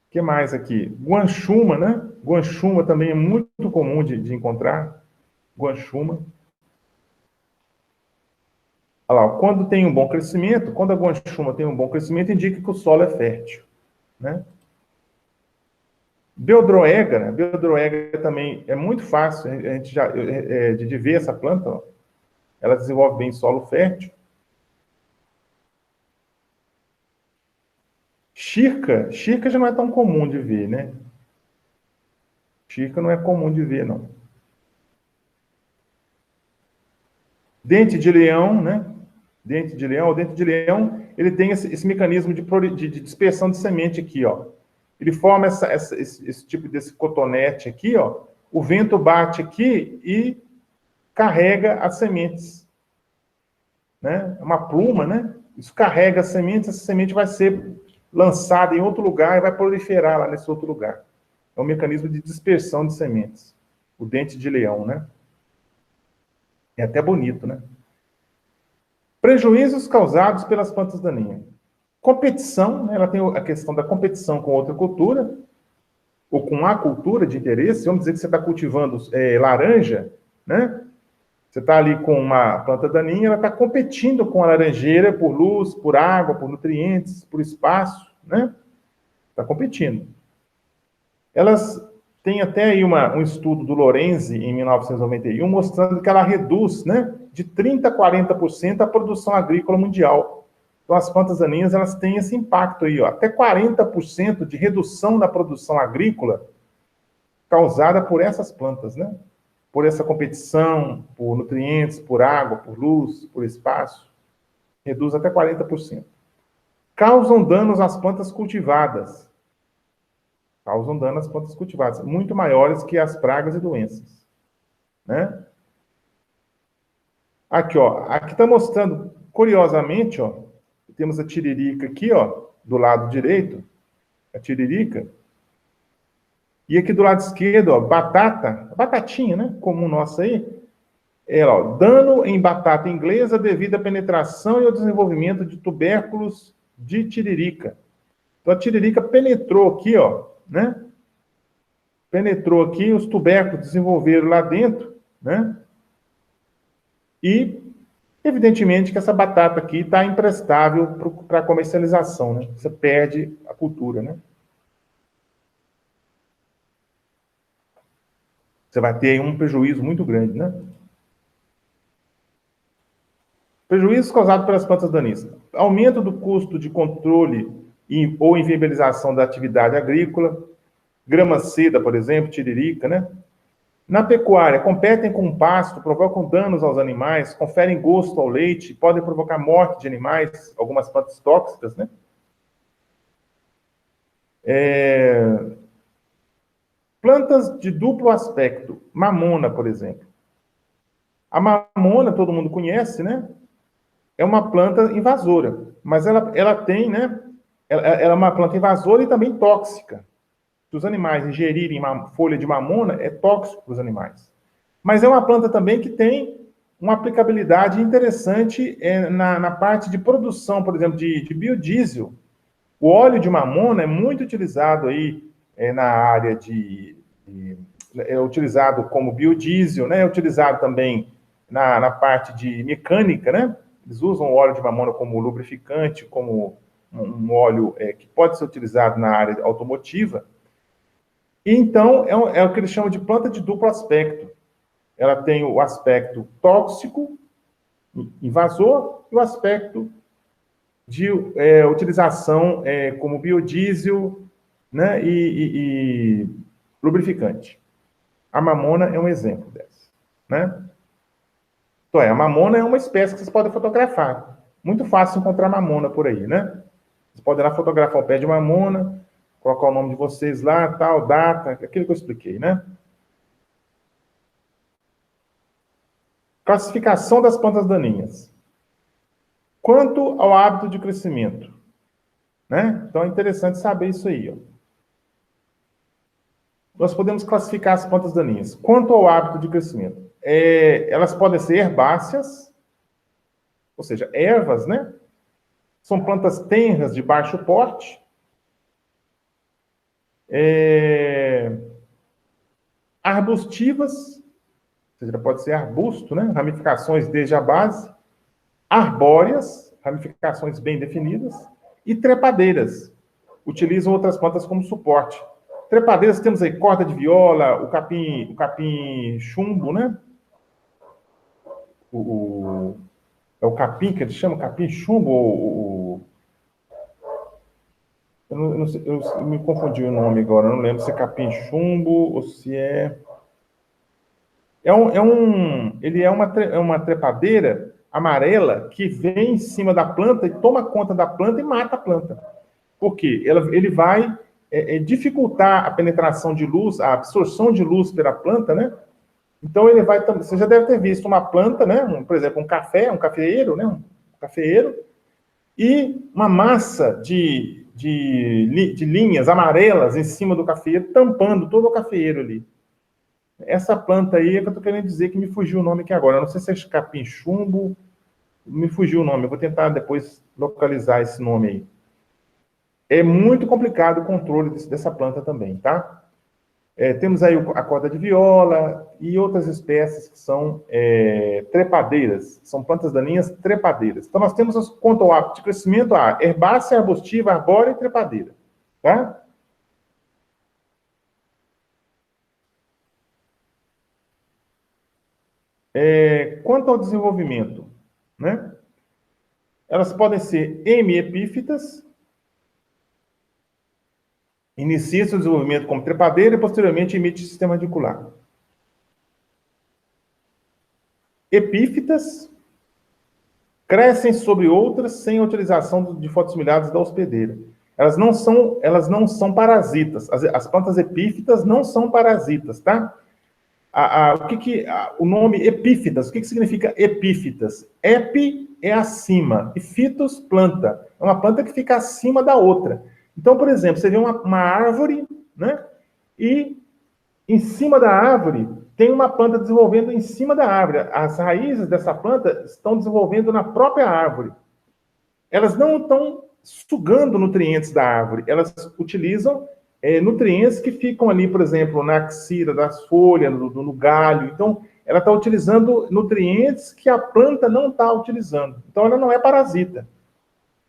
O que mais aqui? Guanchuma, né? Guanchuma também é muito comum de encontrar. Guanchuma. Olha lá, quando tem um bom crescimento, quando a guanchuma tem um bom crescimento, indica que o solo é fértil, né? Beldroega, né? Beldroega também é muito fácil, a gente já, de ver essa planta, ó. Ela desenvolve bem solo fértil. Chirca já não é tão comum de ver, né? Chirca não é comum de ver, não. Dente de leão, né? Dente de leão, ele tem esse mecanismo de dispersão de semente aqui, ó. Ele forma esse tipo desse cotonete aqui, ó. O vento bate aqui e carrega as sementes, né? É uma pluma, né? Isso carrega as sementes, essa semente vai ser lançada em outro lugar e vai proliferar lá nesse outro lugar. É um mecanismo de dispersão de sementes. O dente de leão, né? É até bonito, né? Prejuízos causados pelas plantas daninhas. Competição, né? Ela tem a questão da competição com outra cultura, ou com a cultura de interesse. Vamos dizer que você está cultivando laranja, né? Você está ali com uma planta daninha, ela está competindo com a laranjeira por luz, por água, por nutrientes, por espaço, né? Está competindo. Elas têm até aí um estudo do Lorenzi, em 1991, mostrando que ela reduz, né, de 30% a 40% a produção agrícola mundial. Então, as plantas daninhas, elas têm esse impacto aí, ó, até 40% de redução da produção agrícola causada por essas plantas, né? Por essa competição, por nutrientes, por água, por luz, por espaço. Reduz até 40%. Causam danos às plantas cultivadas. Causam dano às plantas cultivadas, muito maiores que as pragas e doenças, né? Aqui, ó, aqui está mostrando, curiosamente, ó, temos a tiririca aqui, ó, do lado direito, a tiririca, e aqui do lado esquerdo, ó, batatinha, né, comum nossa aí, ó, dano em batata inglesa devido à penetração e ao desenvolvimento de tubérculos de tiririca. Então a tiririca penetrou aqui, ó, né? Penetrou aqui, os tubérculos desenvolveram lá dentro, né? E, evidentemente, que essa batata aqui está imprestável para comercialização, né? Você perde a cultura, né? Você vai ter aí um prejuízo muito grande, né? Prejuízos causados pelas plantas daninhas. Aumento do custo de controle ou inviabilização da atividade agrícola, grama seda, por exemplo, tiririca, né? Na pecuária, competem com o pasto, provocam danos aos animais, conferem gosto ao leite, podem provocar morte de animais, algumas plantas tóxicas, né? Plantas de duplo aspecto, mamona, por exemplo. A mamona, todo mundo conhece, né? É uma planta invasora, mas ela tem, né? Ela é uma planta invasora e também tóxica. Se os animais ingerirem uma folha de mamona, é tóxico para os animais. Mas é uma planta também que tem uma aplicabilidade interessante na parte de produção, por exemplo, de biodiesel. O óleo de mamona é muito utilizado aí na área é utilizado como biodiesel, né? É utilizado também na parte de mecânica, né? Eles usam o óleo de mamona como lubrificante, como um óleo que pode ser utilizado na área automotiva. Então, é o que eles chamam de planta de duplo aspecto. Ela tem o aspecto tóxico, invasor, e o aspecto de utilização como biodiesel, né, e lubrificante. A mamona é um exemplo dessa, né? Então, a mamona é uma espécie que vocês podem fotografar. Muito fácil encontrar mamona por aí, né? Vocês podem lá fotografar o pé de mamona, colocar o nome de vocês lá, tal, data, aquilo que eu expliquei, né? Classificação das plantas daninhas. Quanto ao hábito de crescimento, né? Então é interessante saber isso aí, ó. Nós podemos classificar as plantas daninhas. Quanto ao hábito de crescimento, elas podem ser herbáceas, ou seja, ervas, né? São plantas tenras de baixo porte. Arbustivas, seja, pode ser arbusto, né? Ramificações desde a base, arbóreas, ramificações bem definidas, e trepadeiras. Utilizam outras plantas como suporte. Trepadeiras, temos aí corda de viola, o capim chumbo, né? É o capim que eles chamam, capim chumbo, eu não sei, eu me confundi o nome agora, eu não lembro se é capim chumbo ou se é... Ele é uma trepadeira amarela que vem em cima da planta e toma conta da planta e mata a planta. Por quê? Ele vai dificultar a penetração de luz, a absorção de luz pela planta, né? Então ele vai... Você já deve ter visto uma planta, né? Por exemplo, um cafeeiro, né? Um cafeeiro, e uma massa de linhas amarelas em cima do cafeeiro, tampando todo o cafeeiro ali. Essa planta aí é que eu estou querendo dizer, que me fugiu o nome aqui agora. Eu não sei se é capim chumbo, me fugiu o nome. Eu vou tentar depois localizar esse nome aí. É muito complicado o controle dessa planta também, tá? Temos aí a corda de viola e outras espécies que são trepadeiras. São plantas daninhas trepadeiras. Então, nós temos, quanto ao hábito de crescimento, a herbácea, arbustiva, arbórea e trepadeira. Tá? Quanto ao desenvolvimento, né? Elas podem ser hemiepífitas, inicia seu desenvolvimento como trepadeira e posteriormente emite sistema radicular. Epífitas, crescem sobre outras sem a utilização de fotossimilares da hospedeira. Elas não são parasitas. As plantas epífitas não são parasitas, tá? O nome epífitas, o que significa epífitas? Epi é acima, e fitos, planta. É uma planta que fica acima da outra. Então, por exemplo, você vê uma árvore, né? E em cima da árvore tem uma planta desenvolvendo em cima da árvore. As raízes dessa planta estão desenvolvendo na própria árvore. Elas não estão sugando nutrientes da árvore, elas utilizam nutrientes que ficam ali, por exemplo, na axila das folhas, no galho. Então, ela está utilizando nutrientes que a planta não está utilizando. Então, ela não é parasita.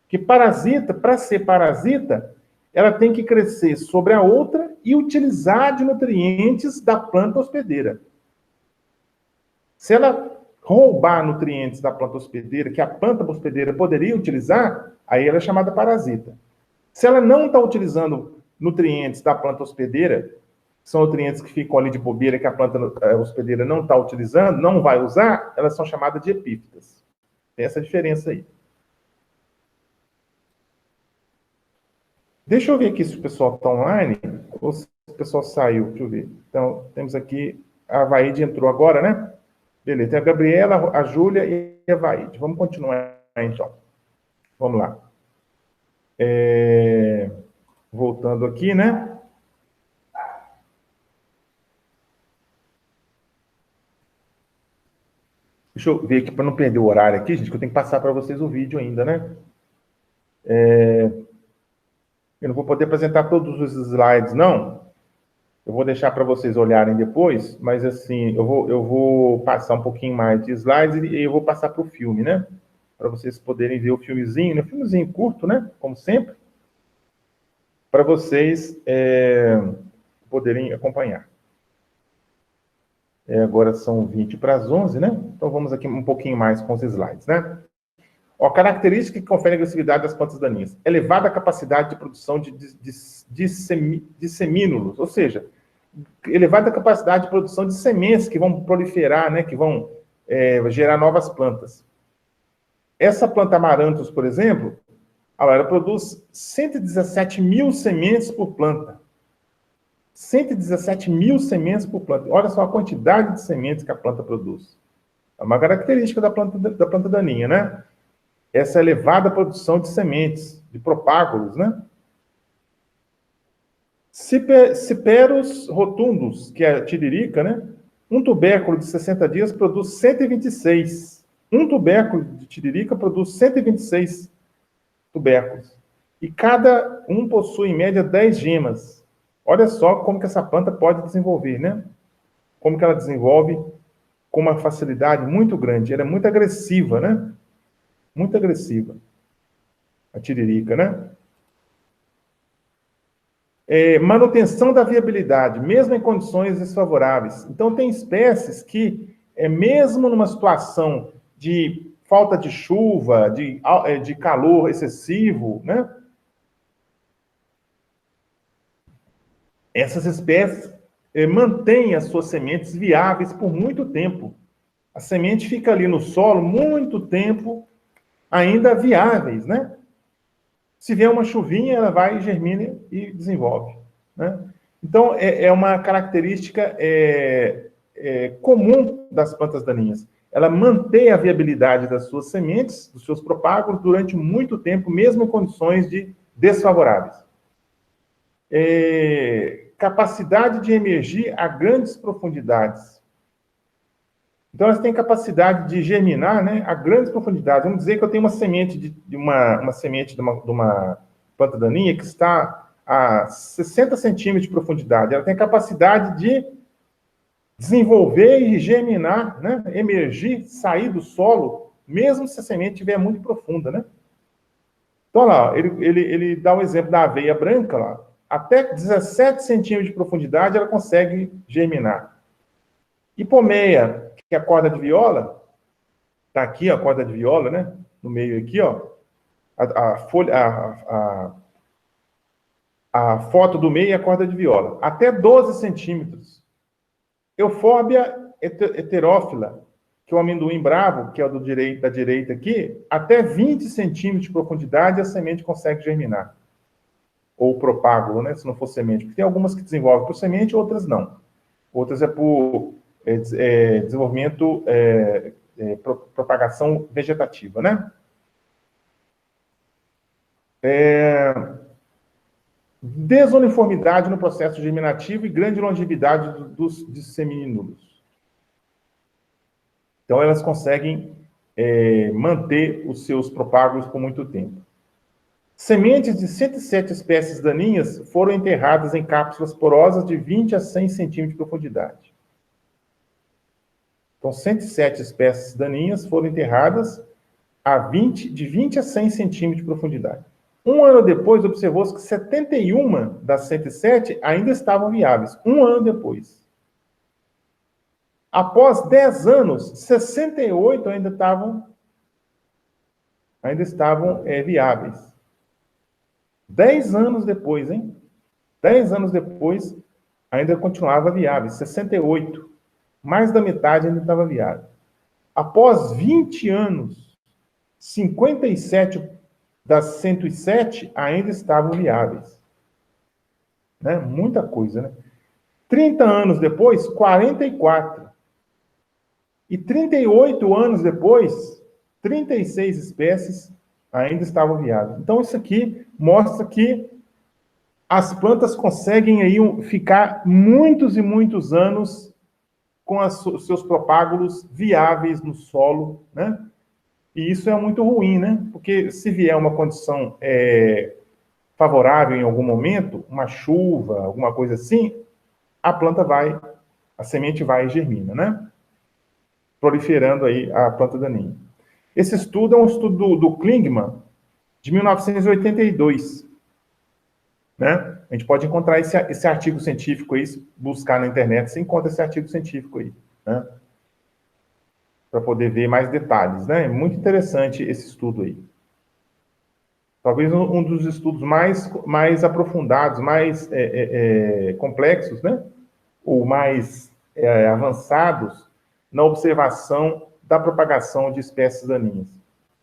Que parasita, para ser parasita, ela tem que crescer sobre a outra e utilizar de nutrientes da planta hospedeira. Se ela roubar nutrientes da planta hospedeira, que a planta hospedeira poderia utilizar, aí ela é chamada parasita. Se ela não está utilizando nutrientes da planta hospedeira, que são nutrientes que ficam ali de bobeira, que a planta hospedeira não está utilizando, não vai usar, elas são chamadas de epífitas. Tem essa diferença aí. Deixa eu ver aqui se o pessoal está online ou se o pessoal saiu. Deixa eu ver. Então, temos aqui... A Vaide entrou agora, né? Beleza. Tem a Gabriela, a Júlia e a Vaide. Vamos continuar, então. Vamos lá. Voltando aqui, né? Deixa eu ver aqui, para não perder o horário aqui, gente, que eu tenho que passar para vocês o vídeo ainda, né? Eu não vou poder apresentar todos os slides, não. Eu vou deixar para vocês olharem depois, mas assim, eu vou passar um pouquinho mais de slides e eu vou passar para o filme, né? Para vocês poderem ver o filmezinho, né? Filmezinho curto, né? Como sempre. Para vocês poderem acompanhar. Agora são 20 para as 11, né? Então vamos aqui um pouquinho mais com os slides, né? Característica que confere a agressividade das plantas daninhas. Elevada capacidade de produção de dissemínulos, ou seja, elevada capacidade de produção de sementes que vão proliferar, né, que vão gerar novas plantas. Essa planta Amaranthus, por exemplo, ela produz 117 mil sementes por planta. 117 mil sementes por planta. Olha só a quantidade de sementes que a planta produz. É uma característica da planta daninha, né? Essa elevada produção de sementes, de propágulos, né? Ciperus rotundus, que é a tiririca, né? Um tubérculo de 60 dias produz 126. Um tubérculo de tiririca produz 126 tubérculos. E cada um possui, em média, 10 gemas. Olha só como que essa planta pode desenvolver, né? Como que ela desenvolve com uma facilidade muito grande. Ela é muito agressiva, né? Muito agressiva. A tiririca, né? Manutenção da viabilidade, mesmo em condições desfavoráveis. Então, tem espécies que, mesmo numa situação de falta de chuva, de calor excessivo, né? Essas espécies mantêm as suas sementes viáveis por muito tempo. A semente fica ali no solo muito tempo, ainda viáveis, né? Se vier uma chuvinha, ela vai, germina e desenvolve, né? Então, é uma característica comum das plantas daninhas. Ela mantém a viabilidade das suas sementes, dos seus propágulos, durante muito tempo, mesmo em condições desfavoráveis. Capacidade de emergir a grandes profundidades. Então, elas têm capacidade de germinar, né, a grandes profundidades. Vamos dizer que eu tenho uma semente de uma planta daninha que está a 60 centímetros de profundidade. Ela tem capacidade de desenvolver e germinar, né, emergir, sair do solo, mesmo se a semente estiver muito profunda, né? Então, lá, ele dá um exemplo da aveia branca, lá. Até 17 centímetros de profundidade ela consegue germinar. Hipomeia, que é a corda de viola, está aqui, ó, a corda de viola, né? No meio aqui, ó. A foto do meio é a corda de viola. Até 12 centímetros. Eufórbia heterófila, que é o amendoim bravo, que é o da direita aqui, até 20 centímetros de profundidade a semente consegue germinar. Ou propágulo, né? Se não for semente. Porque tem algumas que desenvolvem por semente, outras não. Outras é por desenvolvimento, propagação vegetativa, né? Desuniformidade no processo germinativo e grande longevidade dos disseminulos. Então, elas conseguem manter os seus propágulos por muito tempo. Sementes de 107 espécies daninhas foram enterradas em cápsulas porosas de 20 a 100 centímetros de profundidade. Então, 107 espécies daninhas foram enterradas de 20 a 100 centímetros de profundidade. Um ano depois, observou-se que 71 das 107 ainda estavam viáveis. Um ano depois. Após 10 anos, 68 ainda estavam viáveis. 10 anos depois, hein? 10 anos depois, ainda continuava viável. 68. Mais da metade ainda estava viável. Após 20 anos, 57 das 107 ainda estavam viáveis. Né? Muita coisa, né? 30 anos depois, 44. E 38 anos depois, 36 espécies ainda estavam viáveis. Então, isso aqui mostra que as plantas conseguem aí ficar muitos e muitos anos com os seus propágulos viáveis no solo, né? E isso é muito ruim, né? Porque se vier uma condição favorável em algum momento, uma chuva, alguma coisa assim, a semente vai e germina, né? Proliferando aí a planta daninha. Esse estudo é um estudo do Klingman, de 1982. Né? A gente pode encontrar esse artigo científico aí, se buscar na internet, você encontra esse artigo científico aí, né? Para poder ver mais detalhes, né? É muito interessante esse estudo aí. Talvez um dos estudos mais aprofundados, mais complexos, né? Ou mais avançados na observação da propagação de espécies daninhas.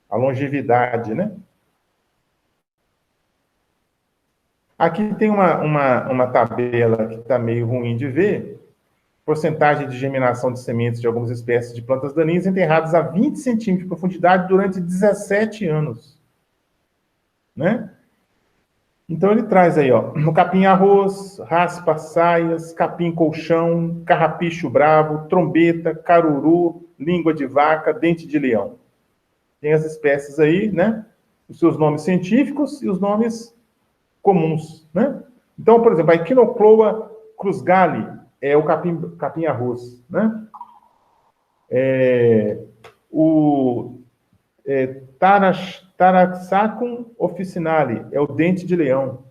A longevidade, né? Aqui tem uma tabela que está meio ruim de ver. Porcentagem de germinação de sementes de algumas espécies de plantas daninhas enterradas a 20 centímetros de profundidade durante 17 anos. Né? Então, ele traz aí, ó, no capim-arroz, raspa, saias, capim-colchão, carrapicho bravo, trombeta, caruru, língua de vaca, dente de leão. Tem as espécies aí, né? Os seus nomes científicos e os nomes comuns, né? Então, por exemplo, a Echinocloa cruzgali é o capim-arroz, né? O Taraxacum officinale é o dente de leão.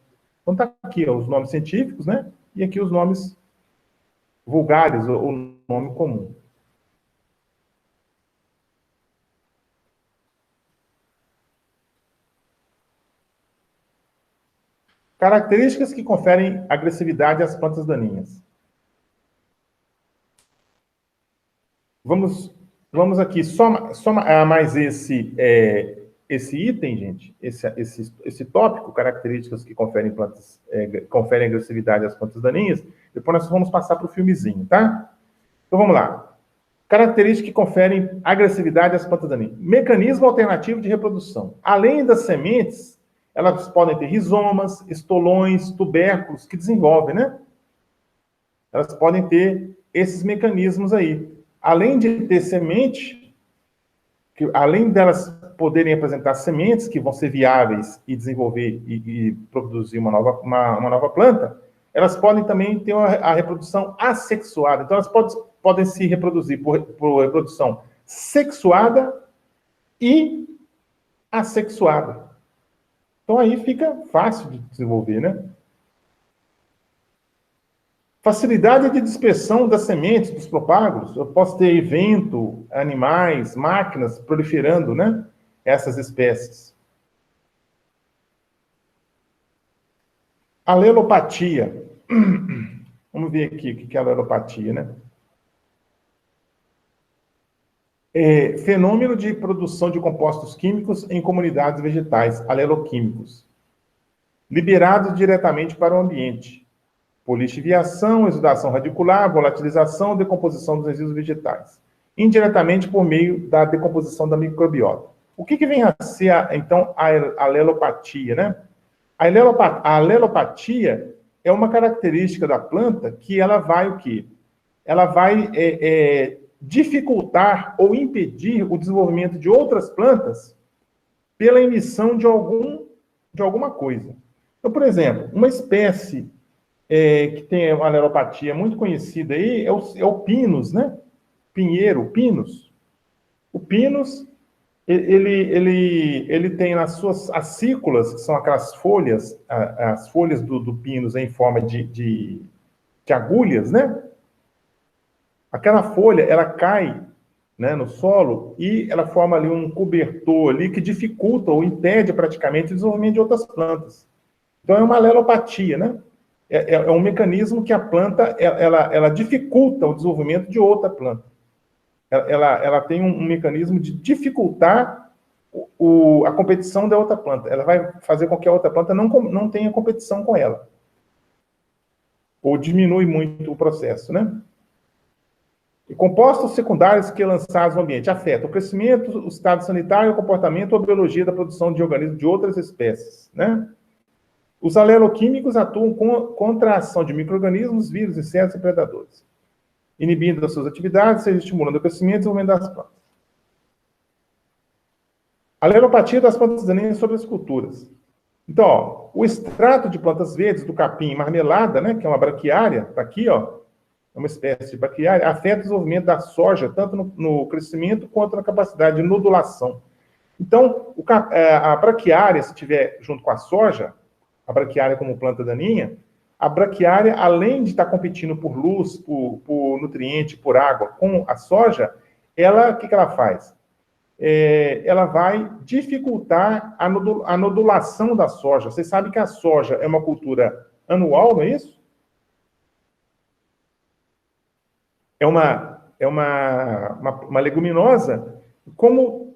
Então está aqui ó, os nomes científicos, né? E aqui os nomes vulgares, ou o nome comum. Características que conferem agressividade às plantas daninhas. Vamos aqui só mais esse item, gente, esse tópico, características que conferem agressividade às plantas daninhas. Depois nós vamos passar para o filmezinho, tá? Então vamos lá. Características que conferem agressividade às plantas daninhas. Mecanismo alternativo de reprodução. Além das sementes, elas podem ter rizomas, estolões, tubérculos que desenvolvem, né? Elas podem ter esses mecanismos aí. Além de ter semente, além delas poderem apresentar sementes que vão ser viáveis e desenvolver e produzir uma nova planta, elas podem também ter a reprodução assexuada. Então, elas podem se reproduzir por reprodução sexuada e assexuada. Então, aí fica fácil de desenvolver, né? Facilidade de dispersão das sementes, dos propágulos. Eu posso ter vento, animais, máquinas proliferando, né? Essas espécies. Alelopatia. Vamos ver aqui o que é alelopatia, né? Fenômeno de produção de compostos químicos em comunidades vegetais, aleloquímicos, liberados diretamente para o ambiente. Polixiviação, exudação radicular, volatilização, decomposição dos resíduos vegetais. Indiretamente por meio da decomposição da microbiota. O que vem a ser, então, a alelopatia, né? A alelopatia é uma característica da planta que ela vai o quê? Ela vai dificultar ou impedir o desenvolvimento de outras plantas pela emissão de alguma coisa. Então, por exemplo, uma espécie que tem uma alelopatia muito conhecida aí é o pinus, né? Pinheiro, pinus. O pinus, ele tem nas suas acículas, que são aquelas folhas, as folhas do pinus em forma de agulhas, né? Aquela folha, ela cai, né, no solo e ela forma ali um cobertor ali que dificulta ou impede praticamente o desenvolvimento de outras plantas. Então é uma alelopatia, né? É um mecanismo que a planta, ela dificulta o desenvolvimento de outra planta. Ela tem um mecanismo de dificultar a competição da outra planta. Ela vai fazer com que a outra planta não tenha competição com ela. Ou diminui muito o processo, né? E compostos secundários que lançados no ambiente afetam o crescimento, o estado sanitário, o comportamento ou a biologia da produção de organismos de outras espécies, né? Os aleloquímicos atuam contra a ação de micro-organismos, vírus, insetos e predadores, inibindo as suas atividades, seja estimulando o crescimento e desenvolvimento das plantas. Alelopatia das plantas daninhas sobre as culturas. Então, ó, o extrato de plantas verdes do capim marmelada, né, que é uma braquiária, tá aqui, ó, é uma espécie de braquiária, afeta o desenvolvimento da soja, tanto no crescimento quanto na capacidade de nodulação. Então, a braquiária, se estiver junto com a soja, a braquiária como planta daninha, a braquiária, além de estar competindo por luz, por nutriente, por água com a soja, o que ela faz? Ela vai dificultar a nodulação da soja. Vocês sabem que a soja é uma cultura anual, não é isso? É uma leguminosa, como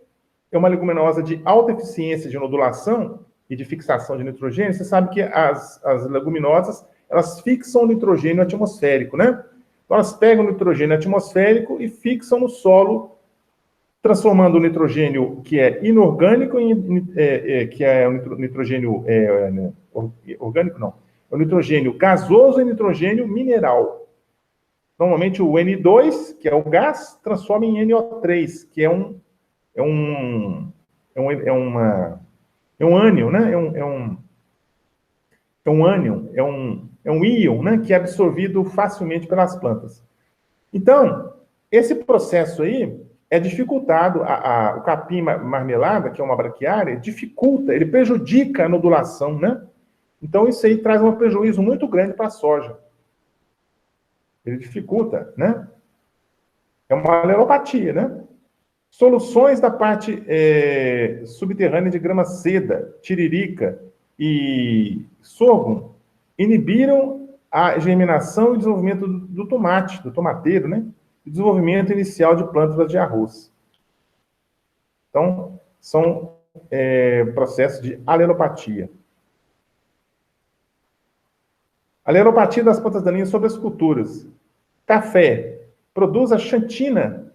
é uma leguminosa de alta eficiência de nodulação e de fixação de nitrogênio, você sabe que as leguminosas, elas fixam o nitrogênio atmosférico, né? Então, elas pegam o nitrogênio atmosférico e fixam no solo, transformando o nitrogênio que é inorgânico que é o nitrogênio orgânico, não. É o nitrogênio gasoso em nitrogênio mineral. Normalmente o N2, que é o gás, transforma em NO3, que é um ânion, né? É um íon, né? Que é absorvido facilmente pelas plantas. Então, Esse processo aí é dificultado, o capim marmelada, que é uma braquiária, dificulta, ele prejudica a nodulação, né? Então, isso aí traz um prejuízo muito grande para a soja. Ele dificulta, né? É uma alelopatia, né? Soluções da parte subterrânea de grama seda, tiririca e sorgo inibiram a germinação e desenvolvimento do tomate, do tomateiro, né? E desenvolvimento inicial de plântulas de arroz. Então, são processos de alelopatia. Alelopatia das plantas daninhas sobre as culturas. Café. Produz a xantina,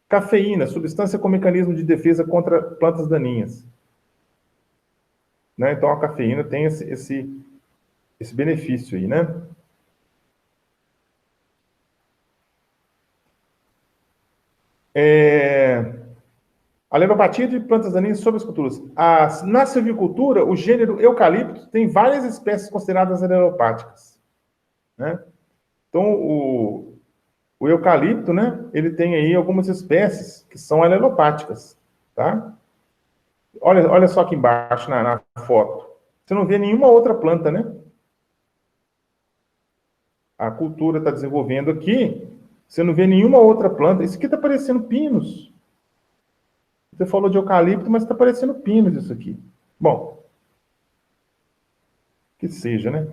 cafeína, substância com mecanismo de defesa contra plantas daninhas. Né? Então, a cafeína tem esse benefício aí, né? Alelopatia de plantas daninhas sobre as culturas. Na silvicultura, o gênero eucalipto tem várias espécies consideradas alelopáticas. Né? Então, o eucalipto, né, ele tem aí algumas espécies que são alelopáticas, tá? Olha só aqui embaixo na foto. Você não vê nenhuma outra planta, né? A cultura está desenvolvendo aqui, você não vê nenhuma outra planta. Isso aqui está parecendo pinos. Você falou de eucalipto, mas está parecendo pinos isso aqui. Bom, que seja, né?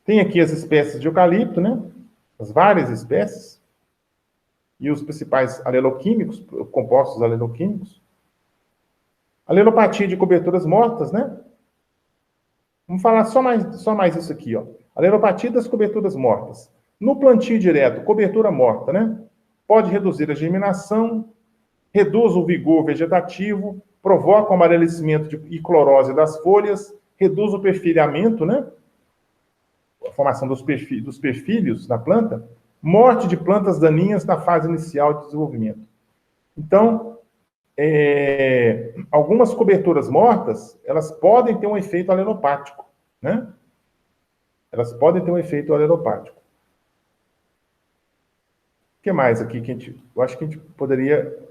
Tem aqui as espécies de eucalipto, né? As várias espécies. E os principais aleloquímicos, compostos aleloquímicos. Alelopatia de coberturas mortas, né? Vamos falar só mais isso aqui, ó. Alelopatia das coberturas mortas. No plantio direto, cobertura morta, né? Pode reduzir a germinação, reduz o vigor vegetativo, provoca o amarelecimento e clorose das folhas, reduz o perfilhamento, né? A formação dos perfilhos da planta, morte de plantas daninhas na fase inicial de desenvolvimento. Então, algumas coberturas mortas, elas podem ter um efeito alelopático, né? Elas podem ter um efeito alelopático. O que mais aqui que eu acho que a gente poderia...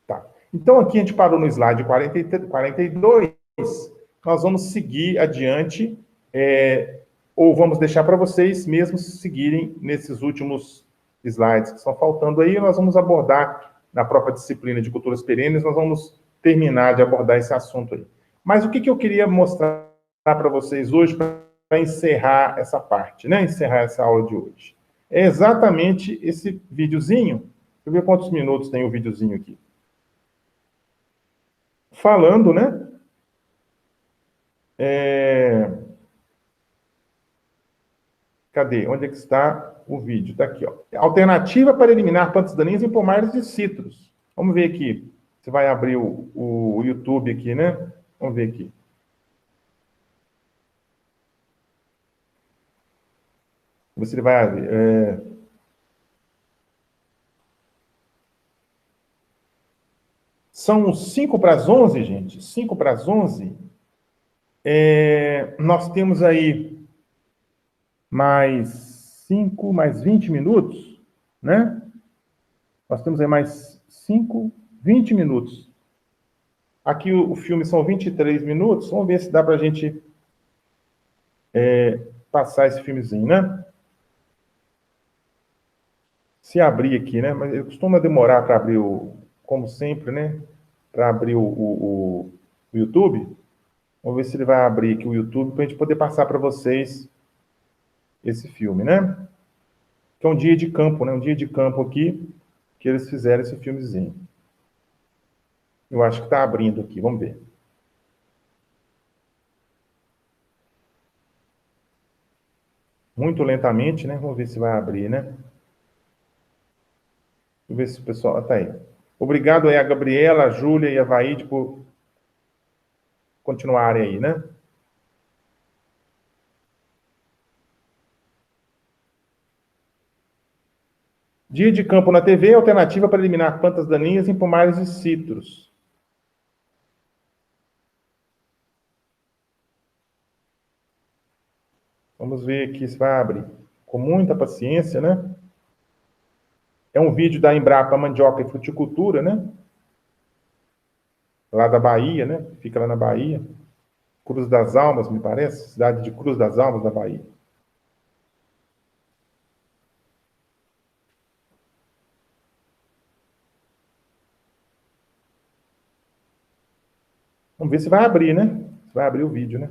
Tá. Então, aqui a gente parou no slide 42, nós vamos seguir adiante, ou vamos deixar para vocês mesmos seguirem nesses últimos slides que estão faltando aí, nós vamos abordar na própria disciplina de culturas perenes, nós vamos terminar de abordar esse assunto aí. Mas o que eu queria mostrar para vocês hoje, para encerrar essa parte, né? Encerrar essa aula de hoje. É exatamente esse videozinho. Deixa eu ver quantos minutos tem o videozinho aqui. Falando, né? Cadê? Onde é que está o vídeo? Está aqui, ó. Alternativa para eliminar plantas daninhas em pomares de citros. Vamos ver aqui. Você vai abrir o YouTube aqui, né? Vamos ver aqui. Você vai abrir. São 5 para as 11, gente. 5 para as 11. Nós temos aí mais 5, mais 20 minutos, né? Nós temos aí mais 5, 20 minutos. Aqui o filme são 23 minutos. Vamos ver se dá para a gente passar esse filmezinho, né? Se abrir aqui, né? Mas ele costuma demorar para abrir como sempre, né? Para abrir o YouTube. Vamos ver se ele vai abrir aqui o YouTube para a gente poder passar para vocês esse filme, né? Que é um dia de campo, né? Um dia de campo aqui que eles fizeram esse filmezinho. Eu acho que está abrindo aqui, vamos ver. Muito lentamente, né? Vamos ver se vai abrir, né? Vamos ver se o pessoal... Tá aí. Obrigado aí a Gabriela, a Júlia e a Vaide por continuarem aí, né? Dia de campo na TV, alternativa para eliminar plantas daninhas em pomares e citros. Vamos ver aqui se vai abrir. Com muita paciência, né? É um vídeo da Embrapa Mandioca e Fruticultura, né? Lá da Bahia, né? Fica lá na Bahia. Cruz das Almas, me parece. Cidade de Cruz das Almas, da Bahia. Vamos ver se vai abrir, né? Se vai abrir o vídeo, né?